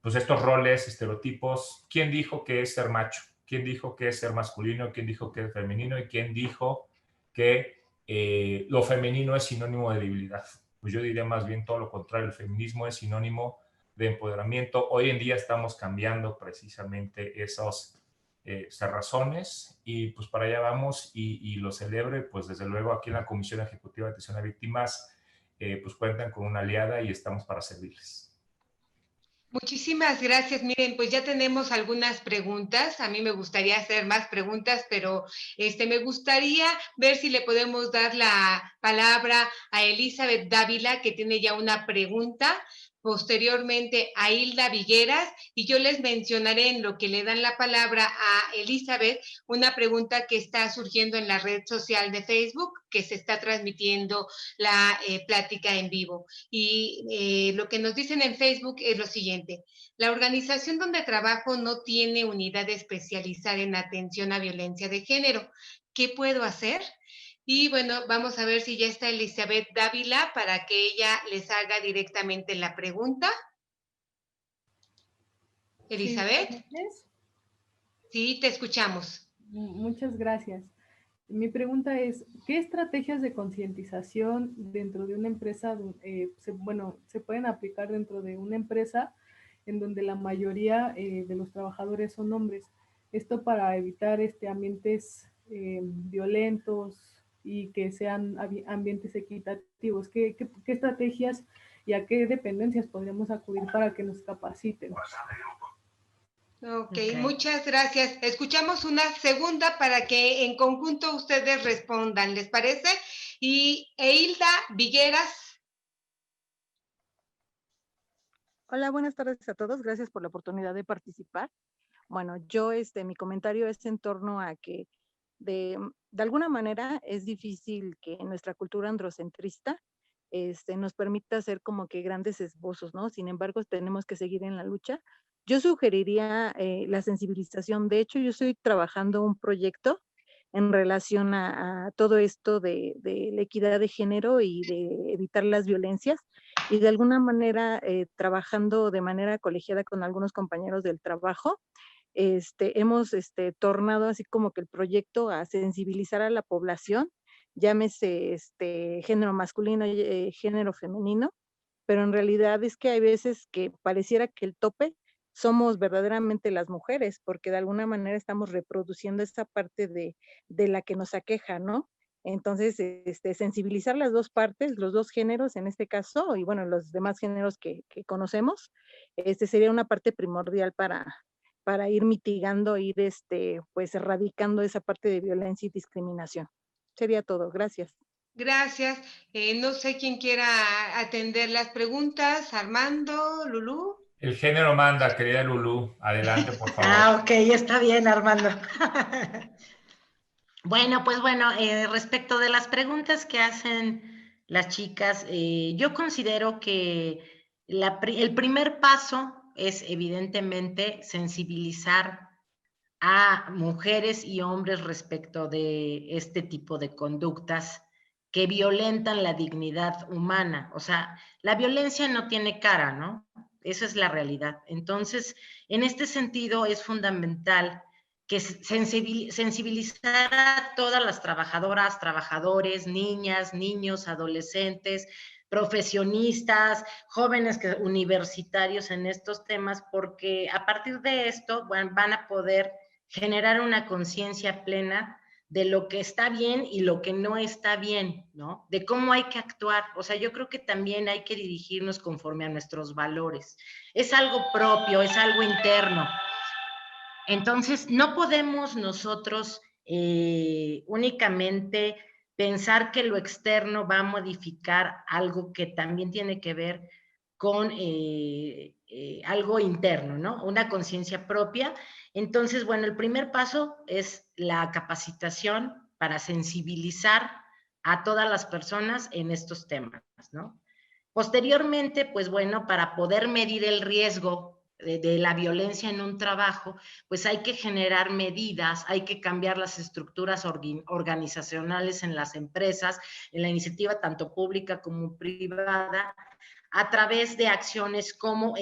pues estos roles, estereotipos, ¿quién dijo que es ser macho? ¿Quién dijo que es ser masculino? ¿Quién dijo que es femenino? ¿Y quién dijo que lo femenino es sinónimo de debilidad? Pues yo diría más bien todo lo contrario, el feminismo es sinónimo de empoderamiento. Hoy en día estamos cambiando precisamente esas razones y pues para allá vamos y lo celebre, pues desde luego aquí en la Comisión Ejecutiva de Atención a Víctimas pues cuentan con una aliada y estamos para servirles. Muchísimas gracias. Miren, pues ya tenemos algunas preguntas. A mí me gustaría hacer más preguntas, pero me gustaría ver si le podemos dar la palabra a Elizabeth Dávila, que tiene ya una pregunta. Posteriormente a Hilda Vigueras, y yo les mencionaré en lo que le dan la palabra a Elizabeth una pregunta que está surgiendo en la red social de Facebook, que se está transmitiendo la plática en vivo. Y lo que nos dicen en Facebook es lo siguiente: la organización donde trabajo no tiene unidad especializada en atención a violencia de género. ¿Qué puedo hacer? Y bueno, vamos a ver si ya está Elizabeth Dávila para que ella les haga directamente la pregunta. Elizabeth. Sí, te escuchamos. Muchas gracias. Mi pregunta es, ¿qué estrategias de concientización dentro de una empresa, se pueden aplicar dentro de una empresa en donde la mayoría de los trabajadores son hombres? Esto para evitar ambientes violentos y que sean ambientes equitativos. ¿Qué estrategias y a qué dependencias podríamos acudir para que nos capaciten? Ok, muchas gracias. Escuchamos una segunda para que en conjunto ustedes respondan, ¿les parece? Y Hilda Vigueras. Hola, buenas tardes a todos. Gracias por la oportunidad de participar. Bueno, yo, mi comentario es en torno a que de alguna manera es difícil que nuestra cultura androcentrista nos permita hacer como que grandes esbozos, ¿no? Sin embargo, tenemos que seguir en la lucha. Yo sugeriría la sensibilización. De hecho, yo estoy trabajando un proyecto en relación a todo esto de la equidad de género y de evitar las violencias y de alguna manera trabajando de manera colegiada con algunos compañeros del trabajo. Hemos tornado así como que el proyecto a sensibilizar a la población, llámese género masculino, género femenino, pero en realidad es que hay veces que pareciera que el tope somos verdaderamente las mujeres, porque de alguna manera estamos reproduciendo esa parte de la que nos aqueja, ¿no? Entonces, sensibilizar las dos partes, los dos géneros en este caso, y bueno, los demás géneros que conocemos, sería una parte primordial para ir mitigando, ir pues erradicando esa parte de violencia y discriminación. Sería todo, gracias. Gracias. No sé quién quiera atender las preguntas. Armando, Lulú. El género manda, querida Lulú. Adelante, por favor. Ah, ok, está bien, Armando. Bueno, pues bueno, respecto de las preguntas que hacen las chicas, yo considero que el primer paso es evidentemente sensibilizar a mujeres y hombres respecto de este tipo de conductas que violentan la dignidad humana. O sea, la violencia no tiene cara, ¿no? Esa es la realidad. Entonces, en este sentido es fundamental que sensibilizar a todas las trabajadoras, trabajadores, niñas, niños, adolescentes, profesionistas, jóvenes universitarios en estos temas, porque a partir de esto van a poder generar una conciencia plena de lo que está bien y lo que no está bien, ¿no? De cómo hay que actuar. O sea, yo creo que también hay que dirigirnos conforme a nuestros valores. Es algo propio, es algo interno. Entonces, no podemos nosotros únicamente pensar que lo externo va a modificar algo que también tiene que ver con algo interno, ¿no? Una conciencia propia. Entonces, bueno, el primer paso es la capacitación para sensibilizar a todas las personas en estos temas, ¿no? Posteriormente, pues bueno, para poder medir el riesgo de la violencia en un trabajo, pues hay que generar medidas, hay que cambiar las estructuras organizacionales en las empresas, en la iniciativa tanto pública como privada, a través de acciones como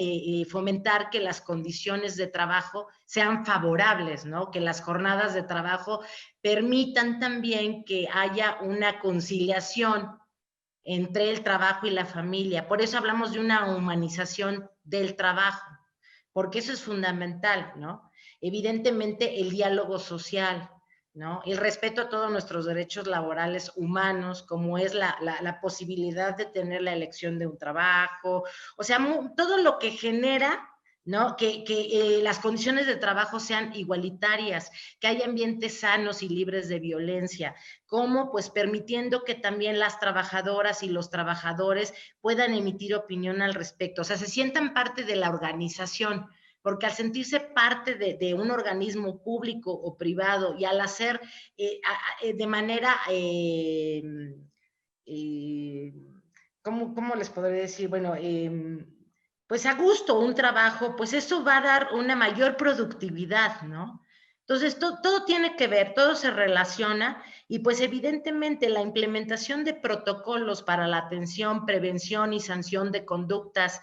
fomentar que las condiciones de trabajo sean favorables, ¿no? Que las jornadas de trabajo permitan también que haya una conciliación entre el trabajo y la familia. Por eso hablamos de una humanización del trabajo, porque eso es fundamental, ¿no? Evidentemente el diálogo social, ¿no? El respeto a todos nuestros derechos laborales humanos, como es la posibilidad de tener la elección de un trabajo, o sea, todo lo que genera, ¿no? Que las condiciones de trabajo sean igualitarias, que haya ambientes sanos y libres de violencia. ¿Cómo? Pues permitiendo que también las trabajadoras y los trabajadores puedan emitir opinión al respecto, o sea, se sientan parte de la organización, porque al sentirse parte de un organismo público o privado y al hacer de manera, ¿cómo les podría decir? Bueno, pues a gusto un trabajo, pues eso va a dar una mayor productividad, ¿no? Entonces, todo tiene que ver, todo se relaciona y pues evidentemente la implementación de protocolos para la atención, prevención y sanción de conductas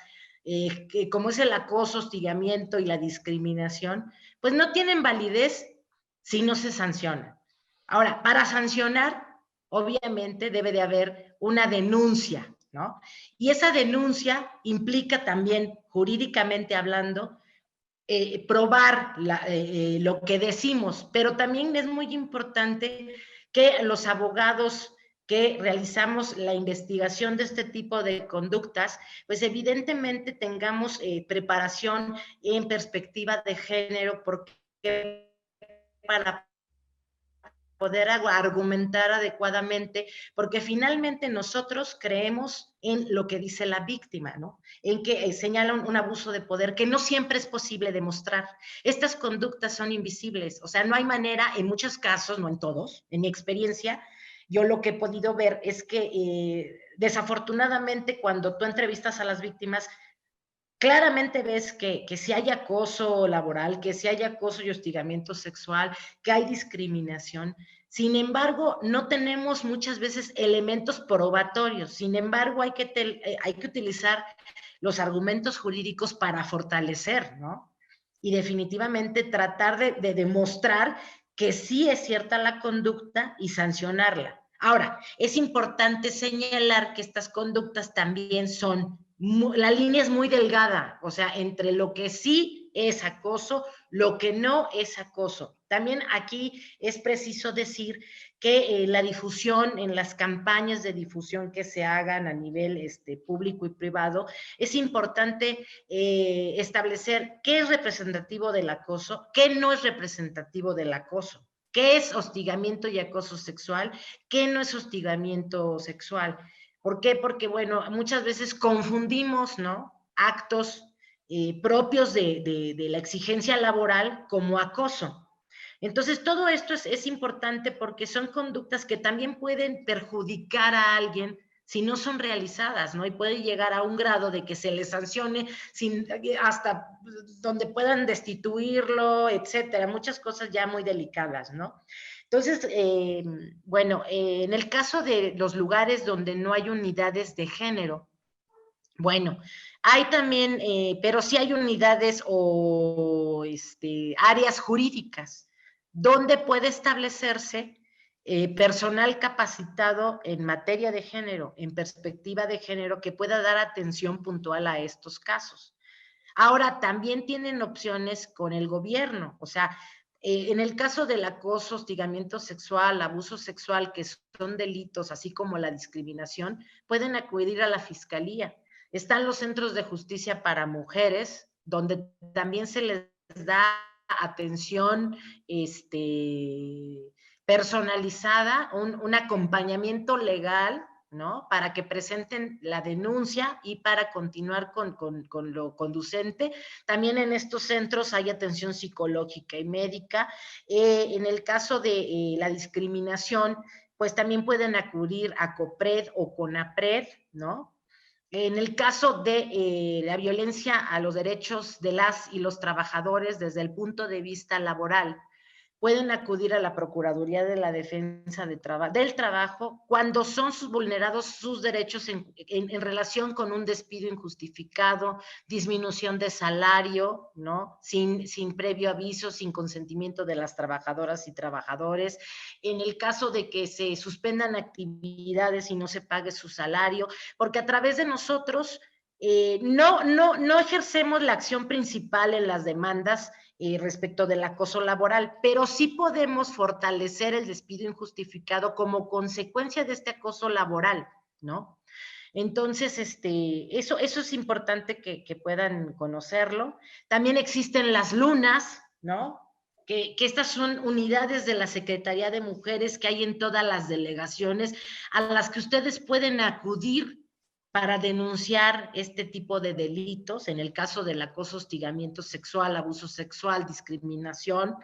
como es el acoso, hostigamiento y la discriminación, pues no tienen validez si no se sancionan. Ahora, para sancionar, obviamente debe de haber una denuncia, ¿no? Y esa denuncia implica también, jurídicamente hablando, probar lo que decimos, pero también es muy importante que los abogados que realizamos la investigación de este tipo de conductas, pues evidentemente tengamos preparación en perspectiva de género, porque para poder argumentar adecuadamente, porque finalmente nosotros creemos en lo que dice la víctima, ¿no? En que señala un abuso de poder que no siempre es posible demostrar. Estas conductas son invisibles, o sea, no hay manera, en muchos casos, no en todos, en mi experiencia, yo lo que he podido ver es que desafortunadamente cuando tú entrevistas a las víctimas, claramente ves que si hay acoso laboral, que si hay acoso y hostigamiento sexual, que hay discriminación. Sin embargo, no tenemos muchas veces elementos probatorios. Sin embargo, hay que utilizar los argumentos jurídicos para fortalecer, ¿no? Y definitivamente tratar de demostrar que sí es cierta la conducta y sancionarla. Ahora, es importante señalar que estas conductas también son, la línea es muy delgada, o sea, entre lo que sí es acoso, lo que no es acoso. También aquí es preciso decir que la difusión, en las campañas de difusión que se hagan a nivel público y privado, es importante establecer qué es representativo del acoso, qué no es representativo del acoso. ¿Qué es hostigamiento y acoso sexual? ¿Qué no es hostigamiento sexual? ¿Por qué? Porque, bueno, muchas veces confundimos, ¿no? Actos propios de la exigencia laboral como acoso. Entonces, todo esto es importante porque son conductas que también pueden perjudicar a alguien si no son realizadas, ¿no? Y puede llegar a un grado de que se les sancione hasta donde puedan destituirlo, etcétera. Muchas cosas ya muy delicadas, ¿no? Entonces, bueno, en el caso de los lugares donde no hay unidades de género, bueno, hay también, pero sí hay unidades o áreas jurídicas donde puede establecerse personal capacitado en materia de género, en perspectiva de género, que pueda dar atención puntual a estos casos. Ahora, también tienen opciones con el gobierno, o sea, en el caso del acoso, hostigamiento sexual, abuso sexual, que son delitos, así como la discriminación, pueden acudir a la fiscalía. Están los centros de justicia para mujeres, donde también se les da atención personalizada, un acompañamiento legal, ¿no? Para que presenten la denuncia y para continuar con lo conducente. También en estos centros hay atención psicológica y médica. En el caso de la discriminación, pues también pueden acudir a COPRED o CONAPRED, ¿no? En el caso de la violencia a los derechos de las y los trabajadores desde el punto de vista laboral, pueden acudir a la Procuraduría de la Defensa del Trabajo cuando son vulnerados sus derechos en relación con un despido injustificado, disminución de salario, ¿no? Sin previo aviso, sin consentimiento de las trabajadoras y trabajadores, en el caso de que se suspendan actividades y no se pague su salario, porque a través de nosotros no ejercemos la acción principal en las demandas respecto del acoso laboral, pero sí podemos fortalecer el despido injustificado como consecuencia de este acoso laboral, ¿no? Entonces, eso es importante que puedan conocerlo. También existen las lunas, ¿no? Que estas son unidades de la Secretaría de Mujeres que hay en todas las delegaciones a las que ustedes pueden acudir para denunciar este tipo de delitos, en el caso del acoso, hostigamiento sexual, abuso sexual, discriminación.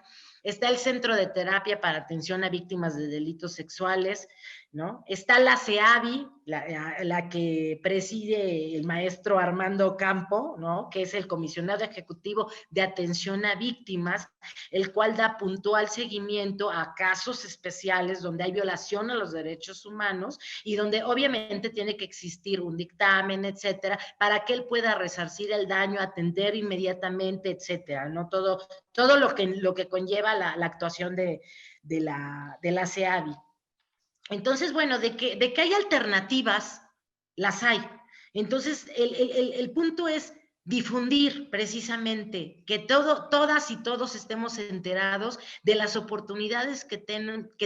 Está el Centro de Terapia para Atención a Víctimas de Delitos Sexuales, ¿no? Está la CEAVI, la que preside el maestro Armando Campo, ¿no? Que es el comisionado ejecutivo de atención a víctimas, el cual da puntual seguimiento a casos especiales donde hay violación a los derechos humanos y donde obviamente tiene que existir un dictamen, etcétera, para que él pueda resarcir el daño, atender inmediatamente, etcétera, ¿no? Todo lo que conlleva la actuación de la CEAVI. Entonces, bueno, de que hay alternativas, las hay. Entonces, el punto es difundir precisamente, que todas y todos estemos enterados de las oportunidades que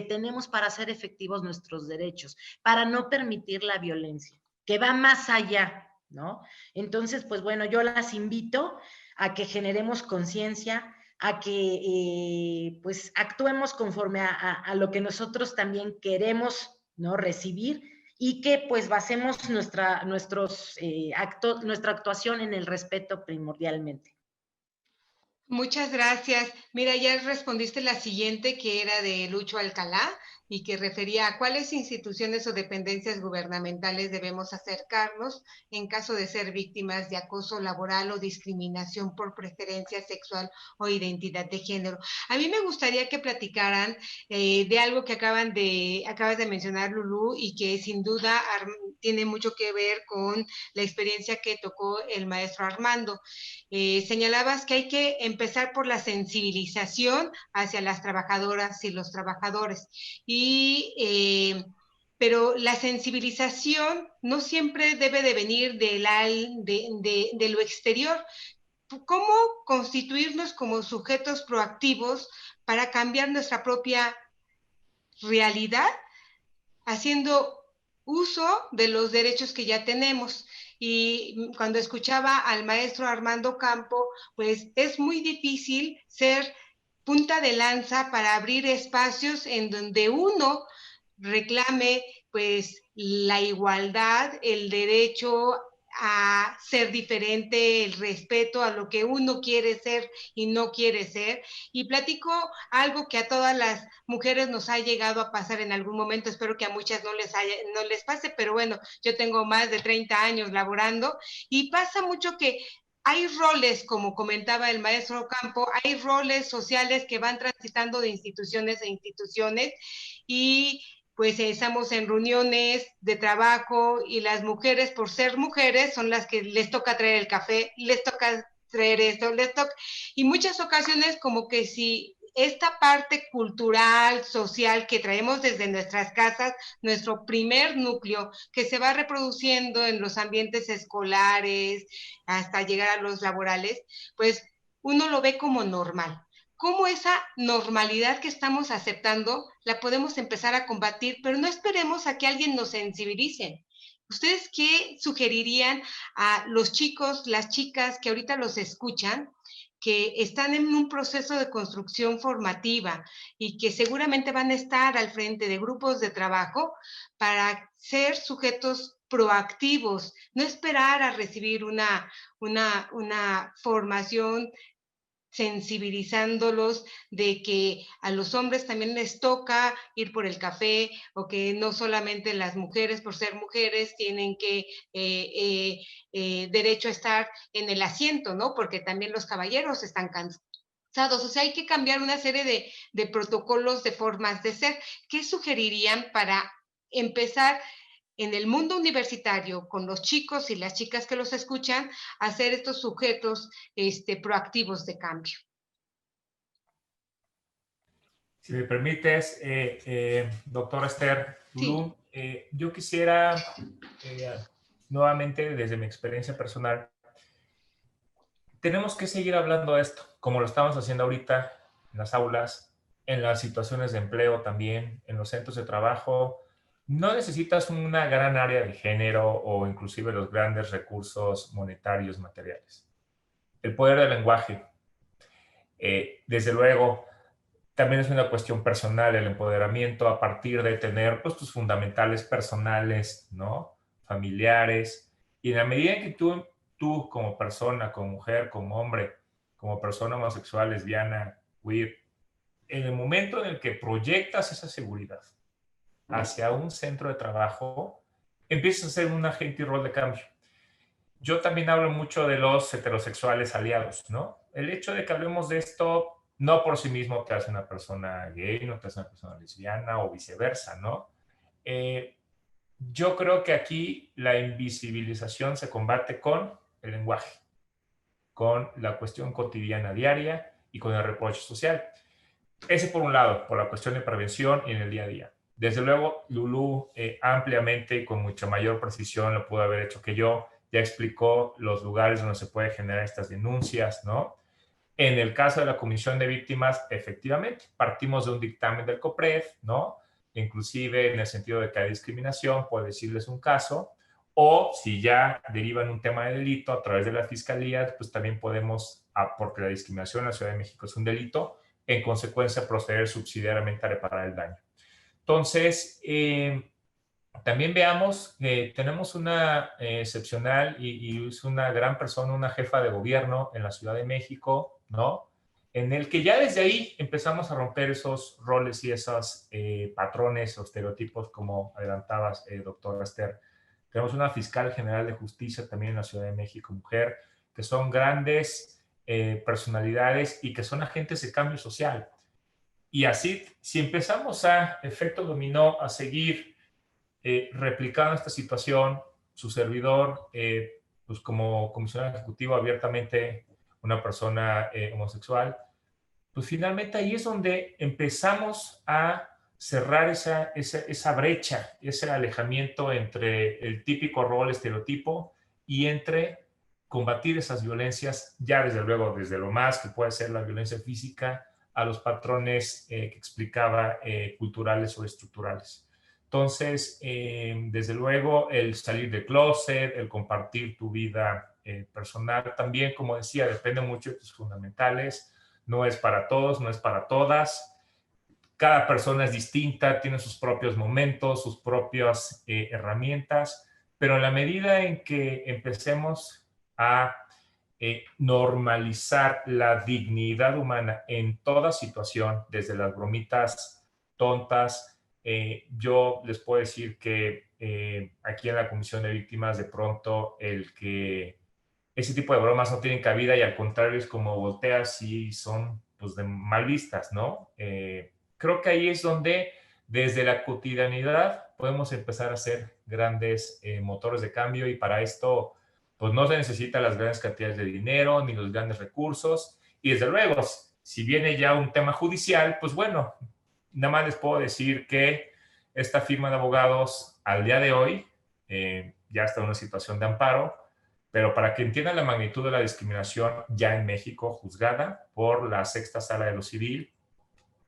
tenemos para hacer efectivos nuestros derechos, para no permitir la violencia, que va más allá, ¿no? Entonces, pues bueno, yo las invito a que generemos conciencia, a que pues actuemos conforme a lo que nosotros también queremos, ¿no?, recibir, y que pues basemos nuestra actuación en el respeto primordialmente. Muchas gracias. Mira, ya respondiste la siguiente, que era de Lucho Alcalá, y que refería a cuáles instituciones o dependencias gubernamentales debemos acercarnos en caso de ser víctimas de acoso laboral o discriminación por preferencia sexual o identidad de género. A mí me gustaría que platicaran de algo que acabas de mencionar, Lulú, y que sin duda tiene mucho que ver con la experiencia que tocó el maestro Armando. Señalabas que hay que empezar por la sensibilización hacia las trabajadoras y los trabajadores. Pero la sensibilización no siempre debe de venir de lo exterior. ¿Cómo constituirnos como sujetos proactivos para cambiar nuestra propia realidad, haciendo uso de los derechos que ya tenemos? Y cuando escuchaba al maestro Armando Campo, pues es muy difícil ser punta de lanza para abrir espacios en donde uno reclame pues la igualdad, el derecho a ser diferente, el respeto a lo que uno quiere ser y no quiere ser. Y platico algo que a todas las mujeres nos ha llegado a pasar en algún momento, espero que a muchas no les pase, pero bueno, yo tengo más de 30 años laborando y pasa mucho que hay roles, como comentaba el maestro Campo, hay roles sociales que van transitando de instituciones a instituciones y pues estamos en reuniones de trabajo y las mujeres, por ser mujeres, son las que les toca traer el café, les toca traer esto, y muchas ocasiones como que si esta parte cultural, social que traemos desde nuestras casas, nuestro primer núcleo, que se va reproduciendo en los ambientes escolares hasta llegar a los laborales, pues uno lo ve como normal. ¿Cómo esa normalidad que estamos aceptando la podemos empezar a combatir? Pero no esperemos a que alguien nos sensibilice. ¿Ustedes qué sugerirían a los chicos, las chicas que ahorita los escuchan, que están en un proceso de construcción formativa y que seguramente van a estar al frente de grupos de trabajo para ser sujetos proactivos, no esperar a recibir una formación sensibilizándolos de que a los hombres también les toca ir por el café o que no solamente las mujeres por ser mujeres tienen que derecho a estar en el asiento, ¿no? Porque también los caballeros están cansados. O sea, hay que cambiar una serie de protocolos, de formas de ser. ¿Qué sugerirían para empezar en el mundo universitario, con los chicos y las chicas que los escuchan, a ser estos sujetos proactivos de cambio? Si me permites, doctora Esther Lulú, sí. Yo quisiera, nuevamente, desde mi experiencia personal, tenemos que seguir hablando de esto, como lo estamos haciendo ahorita en las aulas, en las situaciones de empleo también, en los centros de trabajo. No necesitas una gran área de género o inclusive los grandes recursos monetarios, materiales. El poder del lenguaje. Desde luego, también es una cuestión personal el empoderamiento a partir de tener pues, tus fundamentales personales, ¿no? Familiares. Y en la medida en que tú como persona, como mujer, como hombre, como persona homosexual, lesbiana, queer, en el momento en el que proyectas esa seguridad hacia un centro de trabajo, empiezas a ser un agente y rol de cambio. Yo también hablo mucho de los heterosexuales aliados, ¿no? El hecho de que hablemos de esto no por sí mismo te hace una persona gay, no te hace una persona lesbiana o viceversa, ¿no? Yo creo que aquí la invisibilización se combate con el lenguaje, con la cuestión cotidiana diaria y con el reproche social. Ese por un lado, por la cuestión de prevención y en el día a día. Desde luego, Lulú ampliamente y con mucha mayor precisión lo pudo haber hecho que yo, ya explicó los lugares donde se puede generar estas denuncias, ¿no? En el caso de la Comisión de Víctimas, efectivamente, partimos de un dictamen del COPRED, ¿no? Inclusive en el sentido de que hay discriminación, puede decirles un caso, o si ya derivan un tema de delito a través de la Fiscalía, pues también podemos porque la discriminación en la Ciudad de México es un delito, en consecuencia proceder subsidiariamente a reparar el daño. Entonces, también veamos que tenemos una excepcional y es una gran persona, una jefa de gobierno en la Ciudad de México, ¿no? En el que ya desde ahí empezamos a romper esos roles y esos patrones o estereotipos, como adelantabas, doctora Esther. Tenemos una fiscal general de justicia también en la Ciudad de México, mujer, que son grandes personalidades y que son agentes de cambio social. Y así, si empezamos a efecto dominó, a seguir replicando esta situación, su servidor, pues como comisionado ejecutivo, abiertamente una persona homosexual, pues finalmente ahí es donde empezamos a cerrar esa brecha, ese alejamiento entre el típico rol, estereotipo, y entre combatir esas violencias, ya desde luego, desde lo más que puede ser la violencia física, a los patrones que explicaba, culturales o estructurales. Entonces, desde luego, el salir del closet, el compartir tu vida personal, también, como decía, depende mucho de tus fundamentales. No es para todos, no es para todas. Cada persona es distinta, tiene sus propios momentos, sus propias herramientas, pero en la medida en que empecemos a normalizar la dignidad humana en toda situación, desde las bromitas tontas, yo les puedo decir que aquí en la Comisión de Víctimas, de pronto, el que ese tipo de bromas no tienen cabida y al contrario es como volteas y son pues de mal vistas, ¿no? Creo que ahí es donde desde la cotidianidad podemos empezar a ser grandes motores de cambio, y para esto pues no se necesitan las grandes cantidades de dinero ni los grandes recursos, y desde luego si viene ya un tema judicial, pues bueno, nada más les puedo decir que esta firma de abogados al día de hoy ya está en una situación de amparo, pero para que entiendan la magnitud de la discriminación ya en México, juzgada por la Sexta Sala de lo Civil,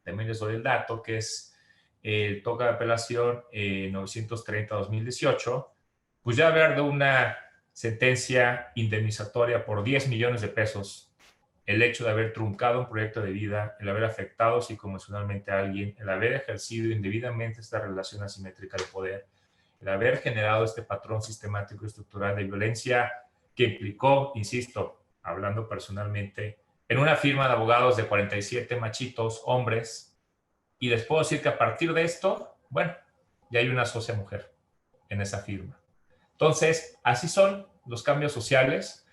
también les doy el dato que es el toque de apelación 930-2018, pues ya hablar de una sentencia indemnizatoria por 10 millones de pesos, el hecho de haber truncado un proyecto de vida, el haber afectado psicoemocionalmente a alguien, el haber ejercido indebidamente esta relación asimétrica de poder, el haber generado este patrón sistemático y estructural de violencia que implicó, insisto, hablando personalmente, en una firma de abogados de 47 machitos, hombres, y les puedo decir que a partir de esto, bueno, ya hay una socia mujer en esa firma. Entonces, así son los cambios sociales.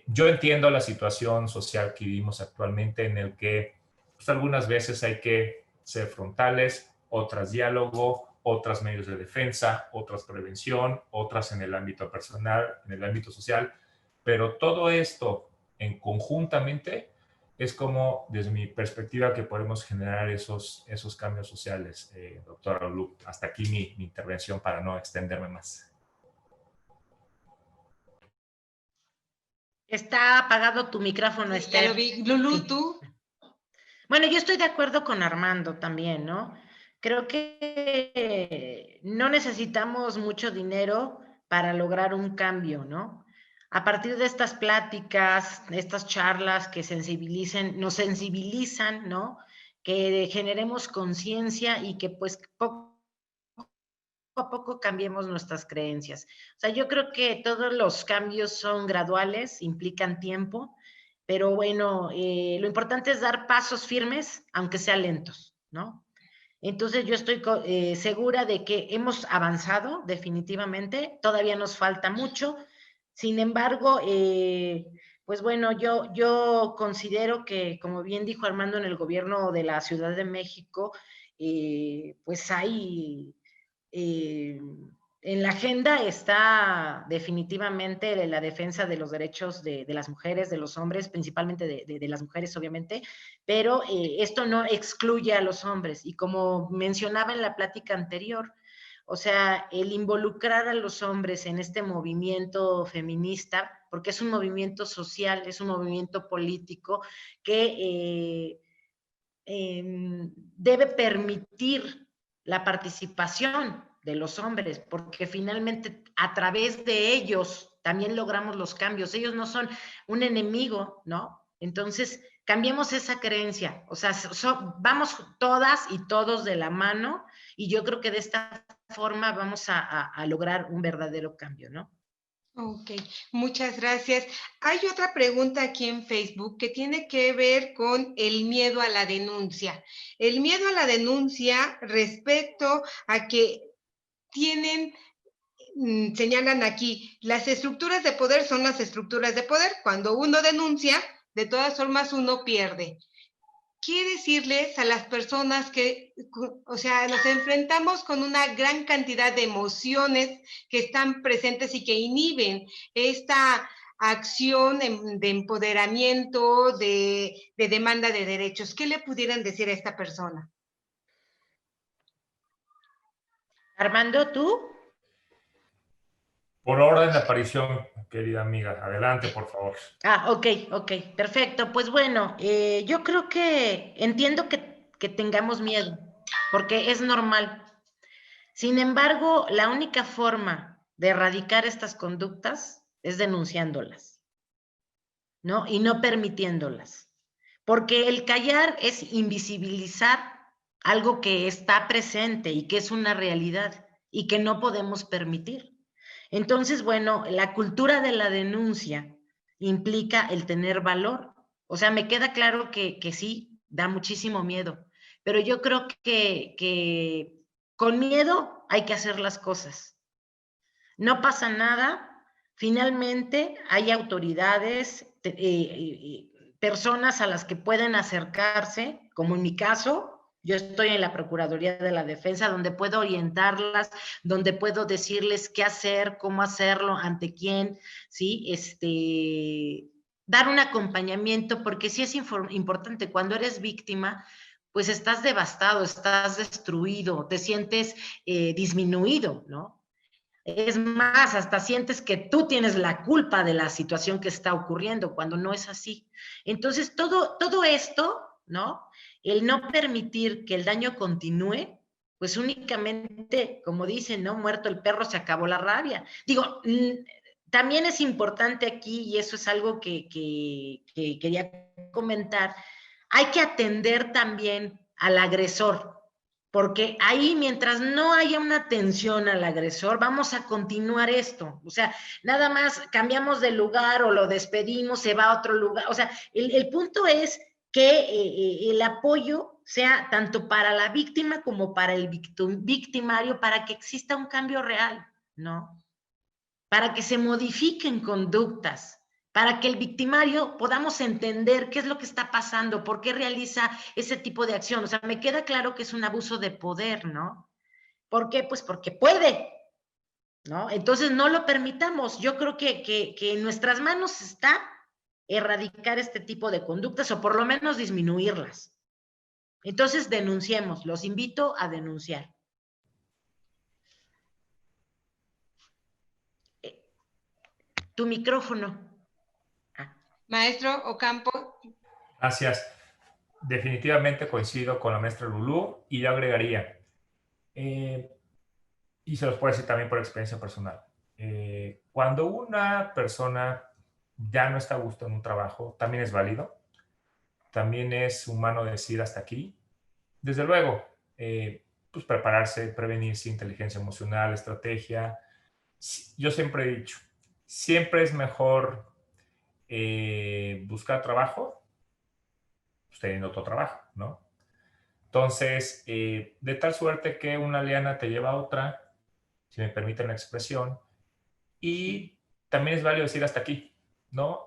Yo entiendo la situación social que vivimos actualmente, en el que pues, algunas veces hay que ser frontales, otras diálogo, otras medios de defensa, otras prevención, otras en el ámbito personal, en el ámbito social, pero todo esto en conjuntamente es como, desde mi perspectiva, que podemos generar esos cambios sociales, doctora Lu. Hasta aquí mi intervención para no extenderme más. Está apagado tu micrófono, Sí, Esther. ya lo vi. Lulú, Sí. ¿tú? Bueno, yo estoy de acuerdo con Armando también, ¿no? Creo que no necesitamos mucho dinero para lograr un cambio, ¿no? A partir de estas pláticas, estas charlas que nos sensibilizan, ¿no? Que generemos conciencia y que pues poco a poco cambiemos nuestras creencias. O sea, yo creo que todos los cambios son graduales, implican tiempo, pero bueno, lo importante es dar pasos firmes, aunque sean lentos, ¿no? Entonces yo estoy segura de que hemos avanzado definitivamente, todavía nos falta mucho, sin embargo, pues bueno, yo considero que, como bien dijo Armando, en el gobierno de la Ciudad de México, pues hay en la agenda está definitivamente la defensa de los derechos de las mujeres, de los hombres, principalmente de las mujeres, obviamente, pero esto no excluye a los hombres. Y como mencionaba en la plática anterior, o sea, el involucrar a los hombres en este movimiento feminista, porque es un movimiento social, es un movimiento político que debe permitir la participación de los hombres, porque finalmente a través de ellos también logramos los cambios. Ellos no son un enemigo, ¿no? Entonces, cambiemos esa creencia. O sea, vamos todas y todos de la mano y yo creo que de esta forma vamos a lograr un verdadero cambio, ¿no? Ok, muchas gracias. Hay otra pregunta aquí en Facebook que tiene que ver con el miedo a la denuncia. El miedo a la denuncia respecto a que tienen, señalan aquí, las estructuras de poder son las estructuras de poder. Cuando uno denuncia, de todas formas uno pierde. ¿Qué decirles a las personas que, o sea, nos enfrentamos con una gran cantidad de emociones que están presentes y que inhiben esta acción de empoderamiento, de demanda de derechos? ¿Qué le pudieran decir a esta persona? Armando, ¿tú? Por orden de aparición, querida amiga. Adelante, por favor. Ok, perfecto. Pues bueno, yo creo que entiendo que tengamos miedo, porque es normal. Sin embargo, la única forma de erradicar estas conductas es denunciándolas, ¿no? Y no permitiéndolas. Porque el callar es invisibilizar algo que está presente y que es una realidad y que no podemos permitir. Entonces, bueno, la cultura de la denuncia implica el tener valor. O sea, me queda claro que sí, da muchísimo miedo, pero yo creo que con miedo hay que hacer las cosas. No pasa nada. Finalmente, hay autoridades, personas a las que pueden acercarse, como en mi caso, yo estoy en la Procuraduría de la Defensa, donde puedo orientarlas, donde puedo decirles qué hacer, cómo hacerlo, ante quién, ¿sí? Dar un acompañamiento, porque sí es importante, cuando eres víctima, pues estás devastado, estás destruido, te sientes disminuido, ¿no? Es más, hasta sientes que tú tienes la culpa de la situación que está ocurriendo, cuando no es así. Entonces, todo esto, ¿no? El no permitir que el daño continúe, pues únicamente, como dicen, ¿no? Muerto el perro, se acabó la rabia. Digo, también es importante aquí, y eso es algo que quería comentar, hay que atender también al agresor, porque ahí, mientras no haya una atención al agresor, vamos a continuar esto. O sea, nada más cambiamos de lugar o lo despedimos, se va a otro lugar. O sea, el punto es que el apoyo sea tanto para la víctima como para el victimario, para que exista un cambio real, ¿no? Para que se modifiquen conductas, para que el victimario podamos entender qué es lo que está pasando, por qué realiza ese tipo de acción. O sea, me queda claro que es un abuso de poder, ¿no? ¿Por qué? Pues porque puede, ¿no? Entonces no lo permitamos. Yo creo que en nuestras manos está erradicar este tipo de conductas o por lo menos disminuirlas. Entonces denunciemos, los invito a denunciar. Tu micrófono. Maestro Ocampo. Gracias. Definitivamente coincido con la maestra Lulú y yo agregaría, y se los puedo decir también por experiencia personal, cuando una persona ya no está a gusto en un trabajo, también es válido, también es humano decir hasta aquí. Desde luego, pues prepararse, prevenirse, inteligencia emocional, estrategia. Yo siempre he dicho, siempre es mejor buscar trabajo, pues teniendo otro trabajo, ¿no? Entonces, de tal suerte que una liana te lleva a otra, si me permiten la expresión, y también es válido decir hasta aquí, ¿no?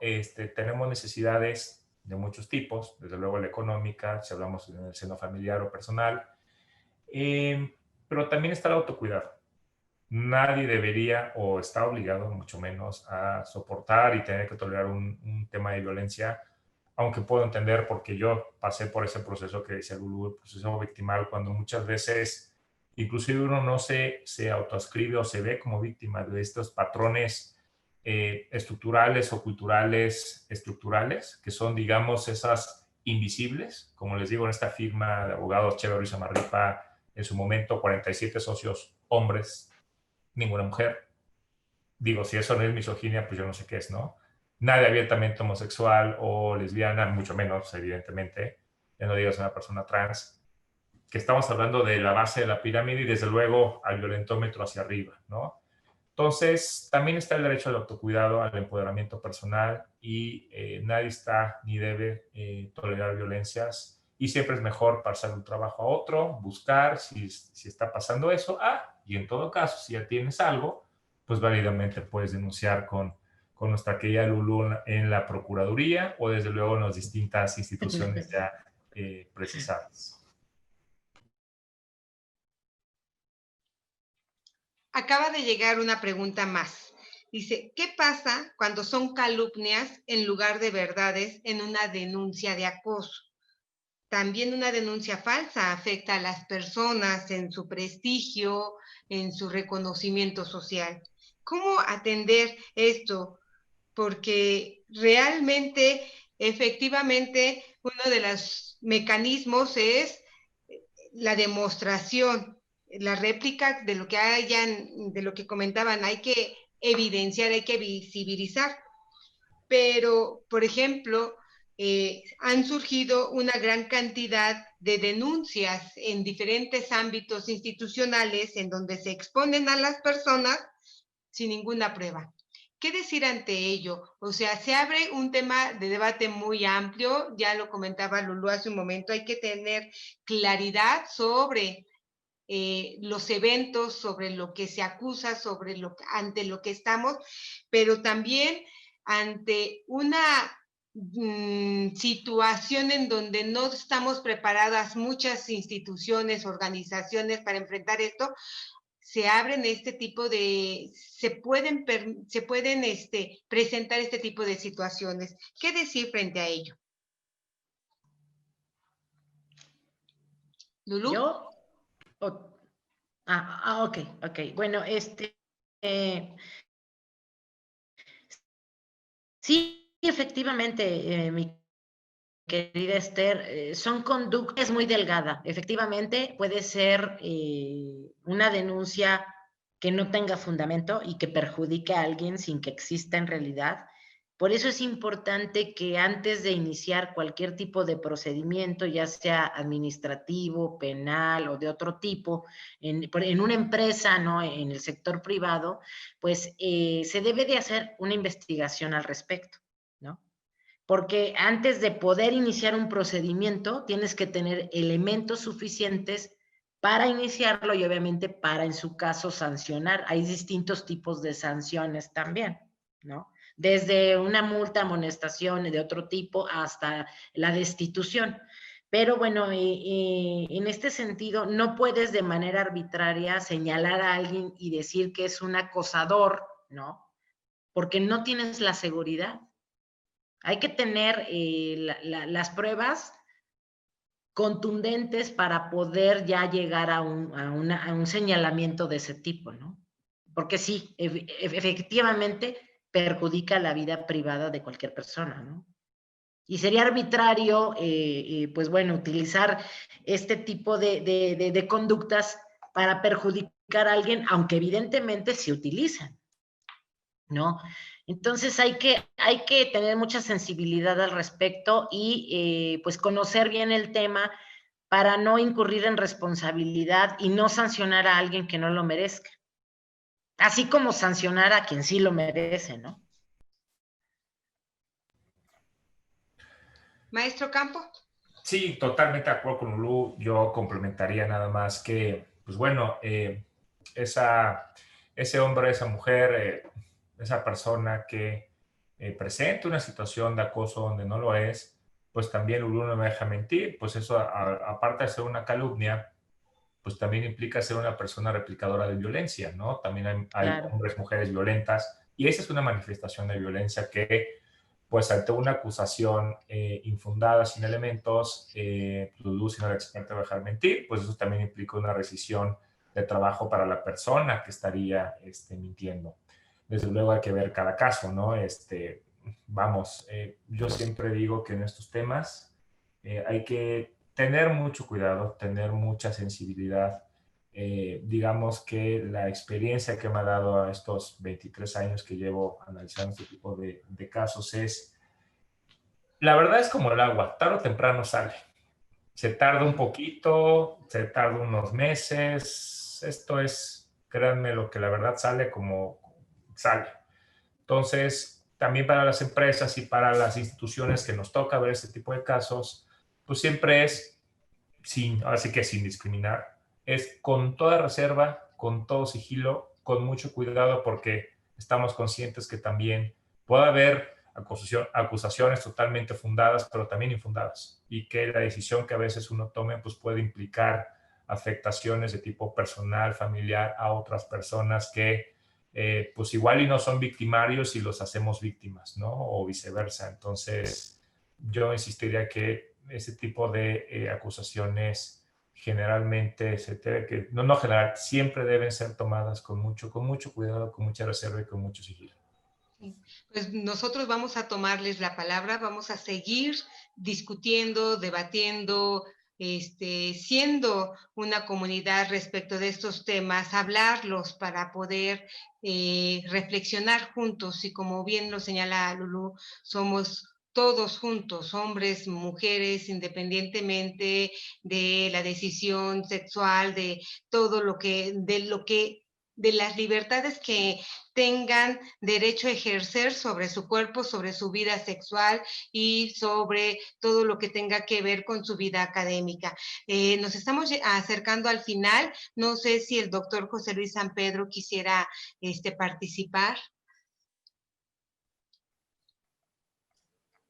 Tenemos necesidades de muchos tipos, desde luego la económica, si hablamos en el seno familiar o personal, pero también está el autocuidado. Nadie debería o está obligado, mucho menos, a soportar y tener que tolerar un tema de violencia, aunque puedo entender porque yo pasé por ese proceso que decía Lulú, el proceso victimal, cuando muchas veces inclusive uno no se autoascribe o se ve como víctima de estos patrones estructurales o culturales estructurales, que son, digamos, esas invisibles, como les digo en esta firma de abogados Chévere y Samarripa, en su momento 47 socios hombres, ninguna mujer. digo, si eso no es misoginia, pues yo no sé qué es, ¿no? Nadie abiertamente homosexual o lesbiana, mucho menos, evidentemente, ya no digas una persona trans, que estamos hablando de la base de la pirámide y desde luego al violentómetro hacia arriba, ¿no? Entonces, también está el derecho al autocuidado, al empoderamiento personal y nadie está ni debe tolerar violencias y siempre es mejor pasar un trabajo a otro, buscar si está pasando eso, y en todo caso, si ya tienes algo, pues válidamente puedes denunciar con nuestra querida Lulú en la Procuraduría o desde luego en las distintas instituciones ya precisadas. Acaba de llegar una pregunta más. Dice, ¿qué pasa cuando son calumnias en lugar de verdades en una denuncia de acoso? También una denuncia falsa afecta a las personas en su prestigio, en su reconocimiento social. ¿Cómo atender esto? Porque realmente, efectivamente, uno de los mecanismos es la demostración, la réplica de lo que hayan, de lo que comentaban, hay que evidenciar, hay que visibilizar. Pero, por ejemplo, han surgido una gran cantidad de denuncias en diferentes ámbitos institucionales en donde se exponen a las personas sin ninguna prueba. ¿Qué decir ante ello? O sea, se abre un tema de debate muy amplio, ya lo comentaba Lulú hace un momento, hay que tener claridad sobre los eventos, sobre lo que se acusa, sobre ante lo que estamos, pero también ante una situación en donde no estamos preparadas muchas instituciones, organizaciones para enfrentar esto, se abren este tipo de, se pueden presentar este tipo de situaciones. ¿Qué decir frente a ello? ¿Lulú? ¿Yo? Ok. Bueno, sí, efectivamente, mi querida Esther, son conductas muy delgadas. Efectivamente, puede ser una denuncia que no tenga fundamento y que perjudique a alguien sin que exista en realidad. Por eso es importante que antes de iniciar cualquier tipo de procedimiento, ya sea administrativo, penal o de otro tipo, en una empresa, ¿no? En el sector privado, pues se debe de hacer una investigación al respecto, ¿no? Porque antes de poder iniciar un procedimiento, tienes que tener elementos suficientes para iniciarlo y obviamente para, en su caso, sancionar. Hay distintos tipos de sanciones también, ¿no? Desde una multa, amonestación de otro tipo hasta la destitución. Pero bueno, en este sentido, no puedes de manera arbitraria señalar a alguien y decir que es un acosador, ¿no? Porque no tienes la seguridad. Hay que tener las pruebas contundentes para poder ya llegar a un señalamiento de ese tipo, ¿no? Porque sí, efectivamente perjudica la vida privada de cualquier persona, ¿no? Y sería arbitrario, pues bueno, utilizar este tipo de conductas para perjudicar a alguien, aunque evidentemente se utilizan, ¿no? Entonces hay que tener mucha sensibilidad al respecto y pues conocer bien el tema para no incurrir en responsabilidad y no sancionar a alguien que no lo merezca. Así como sancionar a quien sí lo merece, ¿no? Maestro Campo. Sí, totalmente de acuerdo con Lulú. Yo complementaría nada más que, pues bueno, ese hombre, esa mujer, esa persona que presenta una situación de acoso donde no lo es, pues también Lulú no me deja mentir, pues eso, aparte de ser una calumnia, pues también implica ser una persona replicadora de violencia, ¿no? También hay Claro. hombres, mujeres violentas, y esa es una manifestación de violencia que pues ante una acusación infundada, sin elementos, Lulú, siendo la experta, va a dejar mentir, pues eso también implica una rescisión de trabajo para la persona que estaría mintiendo. Desde luego hay que ver cada caso, ¿no? Yo siempre digo que en estos temas hay que tener mucho cuidado, tener mucha sensibilidad, digamos que la experiencia que me ha dado a estos 23 años que llevo analizando este tipo de casos es, la verdad es como el agua, tarde o temprano sale. Se tarda un poquito, se tarda unos meses. Esto es, créanme, lo que la verdad sale como sale. Entonces, también para las empresas y para las instituciones que nos toca ver este tipo de casos, pues siempre es, así que sin discriminar, es con toda reserva, con todo sigilo, con mucho cuidado, porque estamos conscientes que también puede haber acusaciones totalmente fundadas, pero también infundadas, y que la decisión que a veces uno tome pues puede implicar afectaciones de tipo personal, familiar a otras personas que pues igual y no son victimarios y los hacemos víctimas, ¿no? O viceversa. Entonces, yo insistiría que ese tipo de acusaciones generalmente no general, siempre deben ser tomadas con mucho cuidado, con mucha reserva y con mucho sigilo. Pues nosotros vamos a tomarles la palabra, vamos a seguir discutiendo, debatiendo, siendo una comunidad respecto de estos temas, hablarlos para poder reflexionar juntos, y como bien lo señala Lulú, somos todos juntos, hombres, mujeres, independientemente de la decisión sexual, de todo de las libertades que tengan derecho a ejercer sobre su cuerpo, sobre su vida sexual y sobre todo lo que tenga que ver con su vida académica. Nos estamos acercando al final. No sé si el doctor José Luis San Pedro quisiera participar.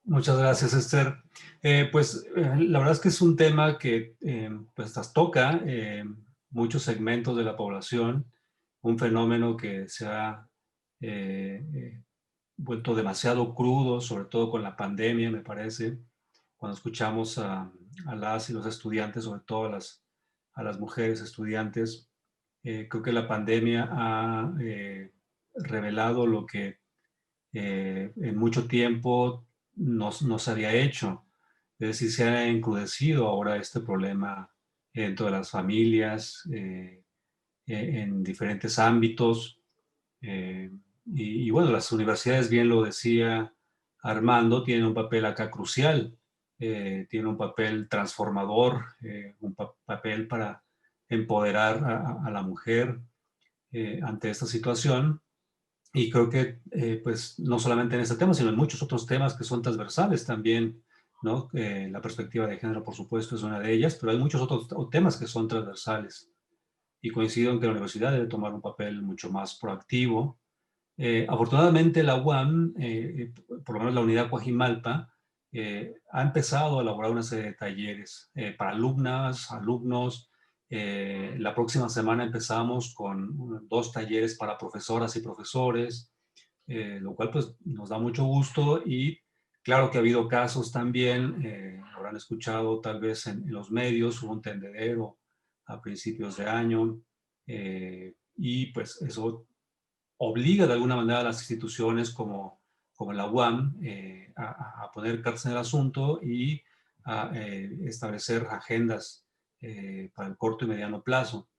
Muchas gracias, Esther. La verdad es que es un tema que pues trastoca muchos segmentos de la población, un fenómeno que se ha vuelto demasiado crudo, sobre todo con la pandemia, me parece, cuando escuchamos a las y los estudiantes, sobre todo a las mujeres estudiantes. Creo que la pandemia ha revelado lo que en mucho tiempo no se había hecho. Es decir, se ha encrudecido ahora este problema dentro de las familias, en diferentes ámbitos. Y bueno, las universidades, bien lo decía Armando, tienen un papel acá crucial, tienen un papel transformador, un papel para empoderar a la mujer ante esta situación. Y creo que, pues, no solamente en este tema, sino en muchos otros temas que son transversales también, ¿no? La perspectiva de género, por supuesto, es una de ellas, pero hay muchos otros temas que son transversales. Y coincido en que la universidad debe tomar un papel mucho más proactivo. Afortunadamente, la UAM, por lo menos la unidad Coajimalpa, ha empezado a elaborar una serie de talleres para alumnas, alumnos. La próxima semana empezamos con 2 talleres para profesoras y profesores, lo cual pues nos da mucho gusto. Y claro que ha habido casos también, habrán escuchado tal vez en los medios, hubo un tendedero a principios de año, y pues eso obliga de alguna manera a las instituciones como la UAM a poner cartas en el asunto y a establecer agendas para el corto y mediano plazo.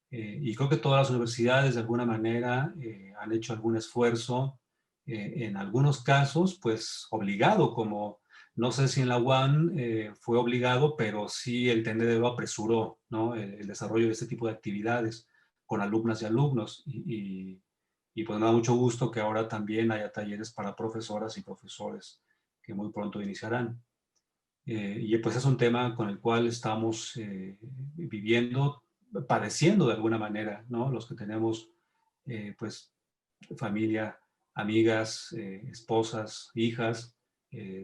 Y creo que todas las universidades de alguna manera han hecho algún esfuerzo, en algunos casos, pues obligado, como no sé si en la UAM fue obligado, pero sí el tendedero apresuró, ¿no? El desarrollo de este tipo de actividades con alumnas y alumnos. Y pues me da mucho gusto que ahora también haya talleres para profesoras y profesores que muy pronto iniciarán. Y pues es un tema con el cual estamos viviendo, padeciendo de alguna manera, ¿no? Los que tenemos, pues, familia, amigas, esposas, hijas,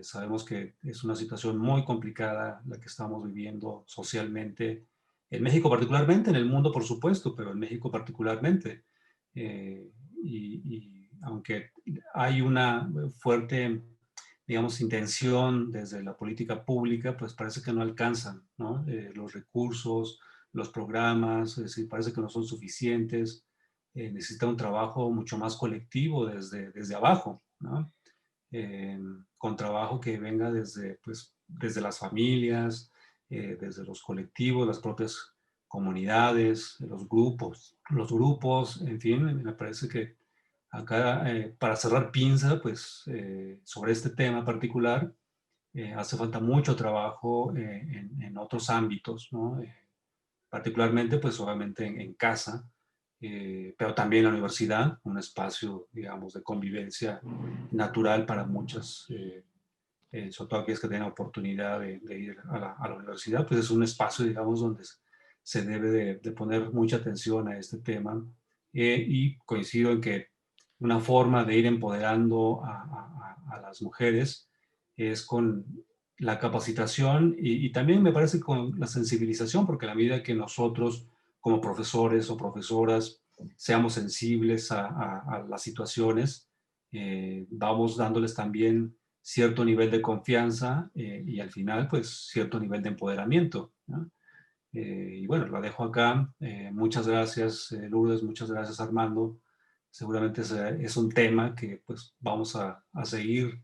sabemos que es una situación muy complicada la que estamos viviendo socialmente, en México particularmente, en el mundo por supuesto, pero en México particularmente. Eh, y aunque hay una fuerte, digamos, intención desde la política pública, pues parece que no alcanzan, ¿no? Los recursos, los programas, es decir, parece que no son suficientes. Necesita un trabajo mucho más colectivo desde abajo, ¿no? Con trabajo que venga desde, pues, desde las familias, desde los colectivos, las propias comunidades, los grupos, en fin, me parece que acá, para cerrar pinza, pues, sobre este tema particular, hace falta mucho trabajo en otros ámbitos, ¿no? Particularmente, pues, obviamente en casa, pero también en la universidad, un espacio, digamos, de convivencia natural para muchas, sobre todo aquellos que tienen oportunidad de ir a la universidad, pues es un espacio, digamos, donde se debe de poner mucha atención a este tema. Y coincido en que una forma de ir empoderando a las mujeres es con la capacitación y también me parece con la sensibilización, porque a la medida que nosotros como profesores o profesoras seamos sensibles a las situaciones, vamos dándoles también cierto nivel de confianza y al final, pues, cierto nivel de empoderamiento, ¿no? Y bueno, la dejo acá. Muchas gracias, Lourdes, muchas gracias, Armando. Seguramente es un tema que, pues, vamos a seguir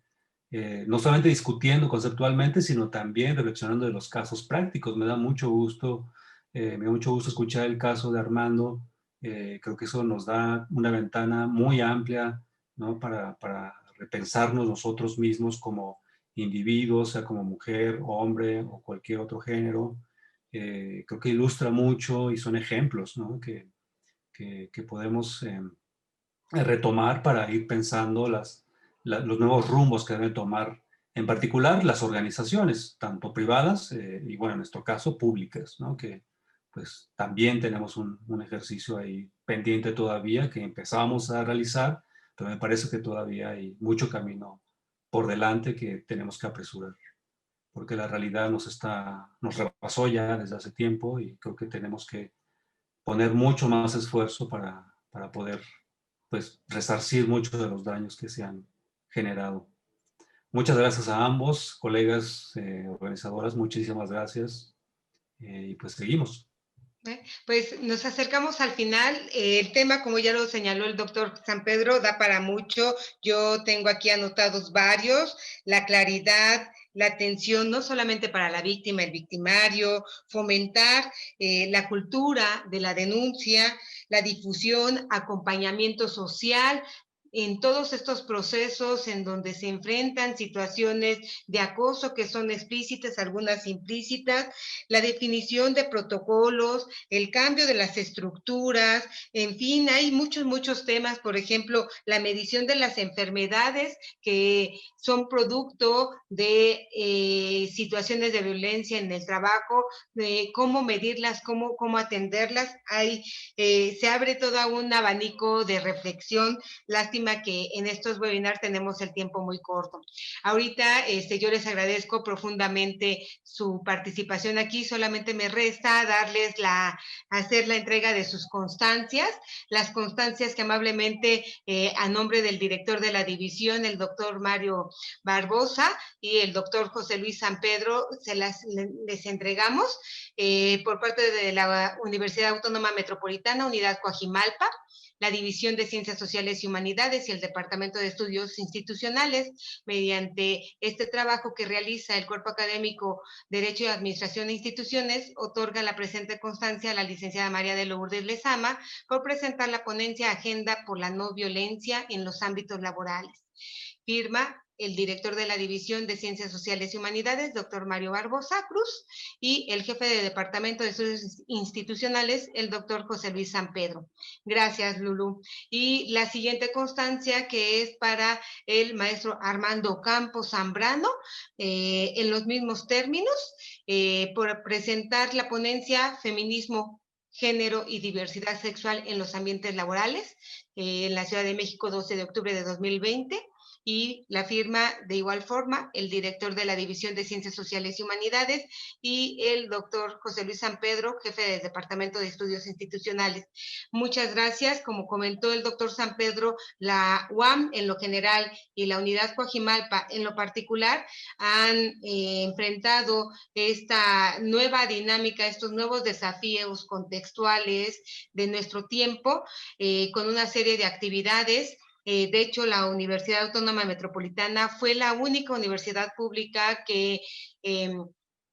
no solamente discutiendo conceptualmente, sino también reflexionando de los casos prácticos. Me da mucho gusto escuchar el caso de Armando. Creo que eso nos da una ventana muy amplia, ¿no? Para repensarnos nosotros mismos como individuos, sea como mujer, hombre o cualquier otro género. Creo que ilustra mucho y son ejemplos, ¿no? que podemos retomar para ir pensando los nuevos rumbos que deben tomar, en particular las organizaciones, tanto privadas y, bueno, en nuestro caso, públicas, ¿no? Que pues también tenemos un ejercicio ahí pendiente todavía que empezamos a realizar, pero me parece que todavía hay mucho camino por delante que tenemos que apresurar, porque la realidad nos rebasó ya desde hace tiempo y creo que tenemos que poner mucho más esfuerzo para poder, pues, resarcir muchos de los daños que se han generado. Muchas gracias a ambos, colegas organizadoras, muchísimas gracias. Y pues seguimos. Pues nos acercamos al final. El tema, como ya lo señaló el doctor San Pedro, da para mucho. Yo tengo aquí anotados varios: la claridad, la atención, no solamente para la víctima, el victimario, fomentar la cultura de la denuncia, la difusión, acompañamiento social en todos estos procesos en donde se enfrentan situaciones de acoso que son explícitas, algunas implícitas, la definición de protocolos, el cambio de las estructuras, en fin, hay muchos temas, por ejemplo, la medición de las enfermedades que son producto de situaciones de violencia en el trabajo, de cómo medirlas, cómo atenderlas. Se abre todo un abanico de reflexión. Lástima que en estos webinars tenemos el tiempo muy corto. Ahorita yo les agradezco profundamente su participación aquí. Solamente me resta hacer la entrega de sus constancias, las constancias que amablemente a nombre del director de la división, el doctor Mario Barbosa, y el doctor José Luis San Pedro, les entregamos por parte de la Universidad Autónoma Metropolitana, Unidad Coajimalpa, la División de Ciencias Sociales y Humanidades y el Departamento de Estudios Institucionales. Mediante este trabajo que realiza el Cuerpo Académico Derecho y Administración de Instituciones, otorga la presente constancia a la licenciada María de Lourdes Lezama por presentar la ponencia Agenda por la No Violencia en los Ámbitos Laborales. Firma el director de la División de Ciencias Sociales y Humanidades, doctor Mario Barbosa Cruz, y el jefe de Departamento de Estudios Institucionales, el doctor José Luis San Pedro. Gracias, Lulú. Y la siguiente constancia, que es para el maestro Armando Campos Zambrano, en los mismos términos, por presentar la ponencia Feminismo, Género y Diversidad Sexual en los Ambientes Laborales, en la Ciudad de México, 12 de octubre de 2020. Y la firma de igual forma el director de la División de Ciencias Sociales y Humanidades y el doctor José Luis San Pedro, jefe del Departamento de Estudios Institucionales. Muchas gracias. Como comentó el doctor San Pedro, la UAM en lo general y la Unidad Coajimalpa en lo particular han enfrentado esta nueva dinámica, estos nuevos desafíos contextuales de nuestro tiempo, con una serie de actividades. De hecho, la Universidad Autónoma Metropolitana fue la única universidad pública que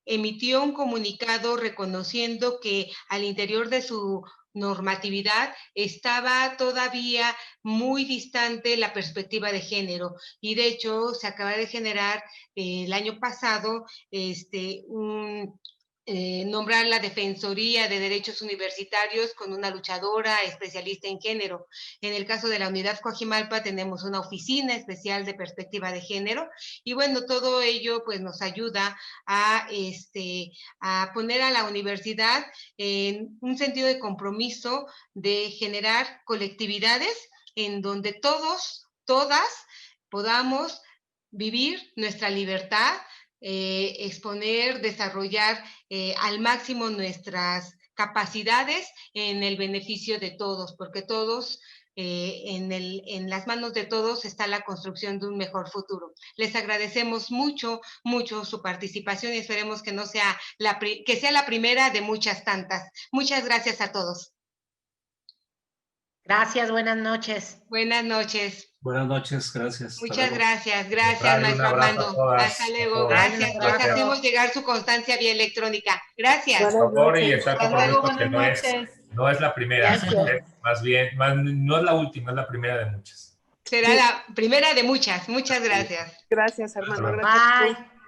emitió un comunicado reconociendo que al interior de su normatividad estaba todavía muy distante la perspectiva de género, y de hecho se acaba de generar el año pasado nombrar la Defensoría de Derechos Universitarios con una luchadora especialista en género. En el caso de la Unidad Coajimalpa tenemos una oficina especial de perspectiva de género, y bueno, todo ello pues nos ayuda a poner a la universidad en un sentido de compromiso de generar colectividades en donde todos, todas podamos vivir nuestra libertad, exponer, desarrollar al máximo nuestras capacidades en el beneficio de todos, porque todos, en las manos de todos está la construcción de un mejor futuro. Les agradecemos mucho, mucho su participación y esperemos que sea la primera de muchas tantas. Muchas gracias a todos. Gracias, buenas noches. Buenas noches. Buenas noches, gracias. Muchas gracias, maestro Armando. Hasta luego, gracias. Les hacemos llegar su constancia vía electrónica. Gracias. Por favor, y estar luego, comprometido que no es la primera, más bien, no es la última, es la primera de muchas. Será la primera de muchas. Muchas gracias. Gracias, Armando. Gracias. Bye.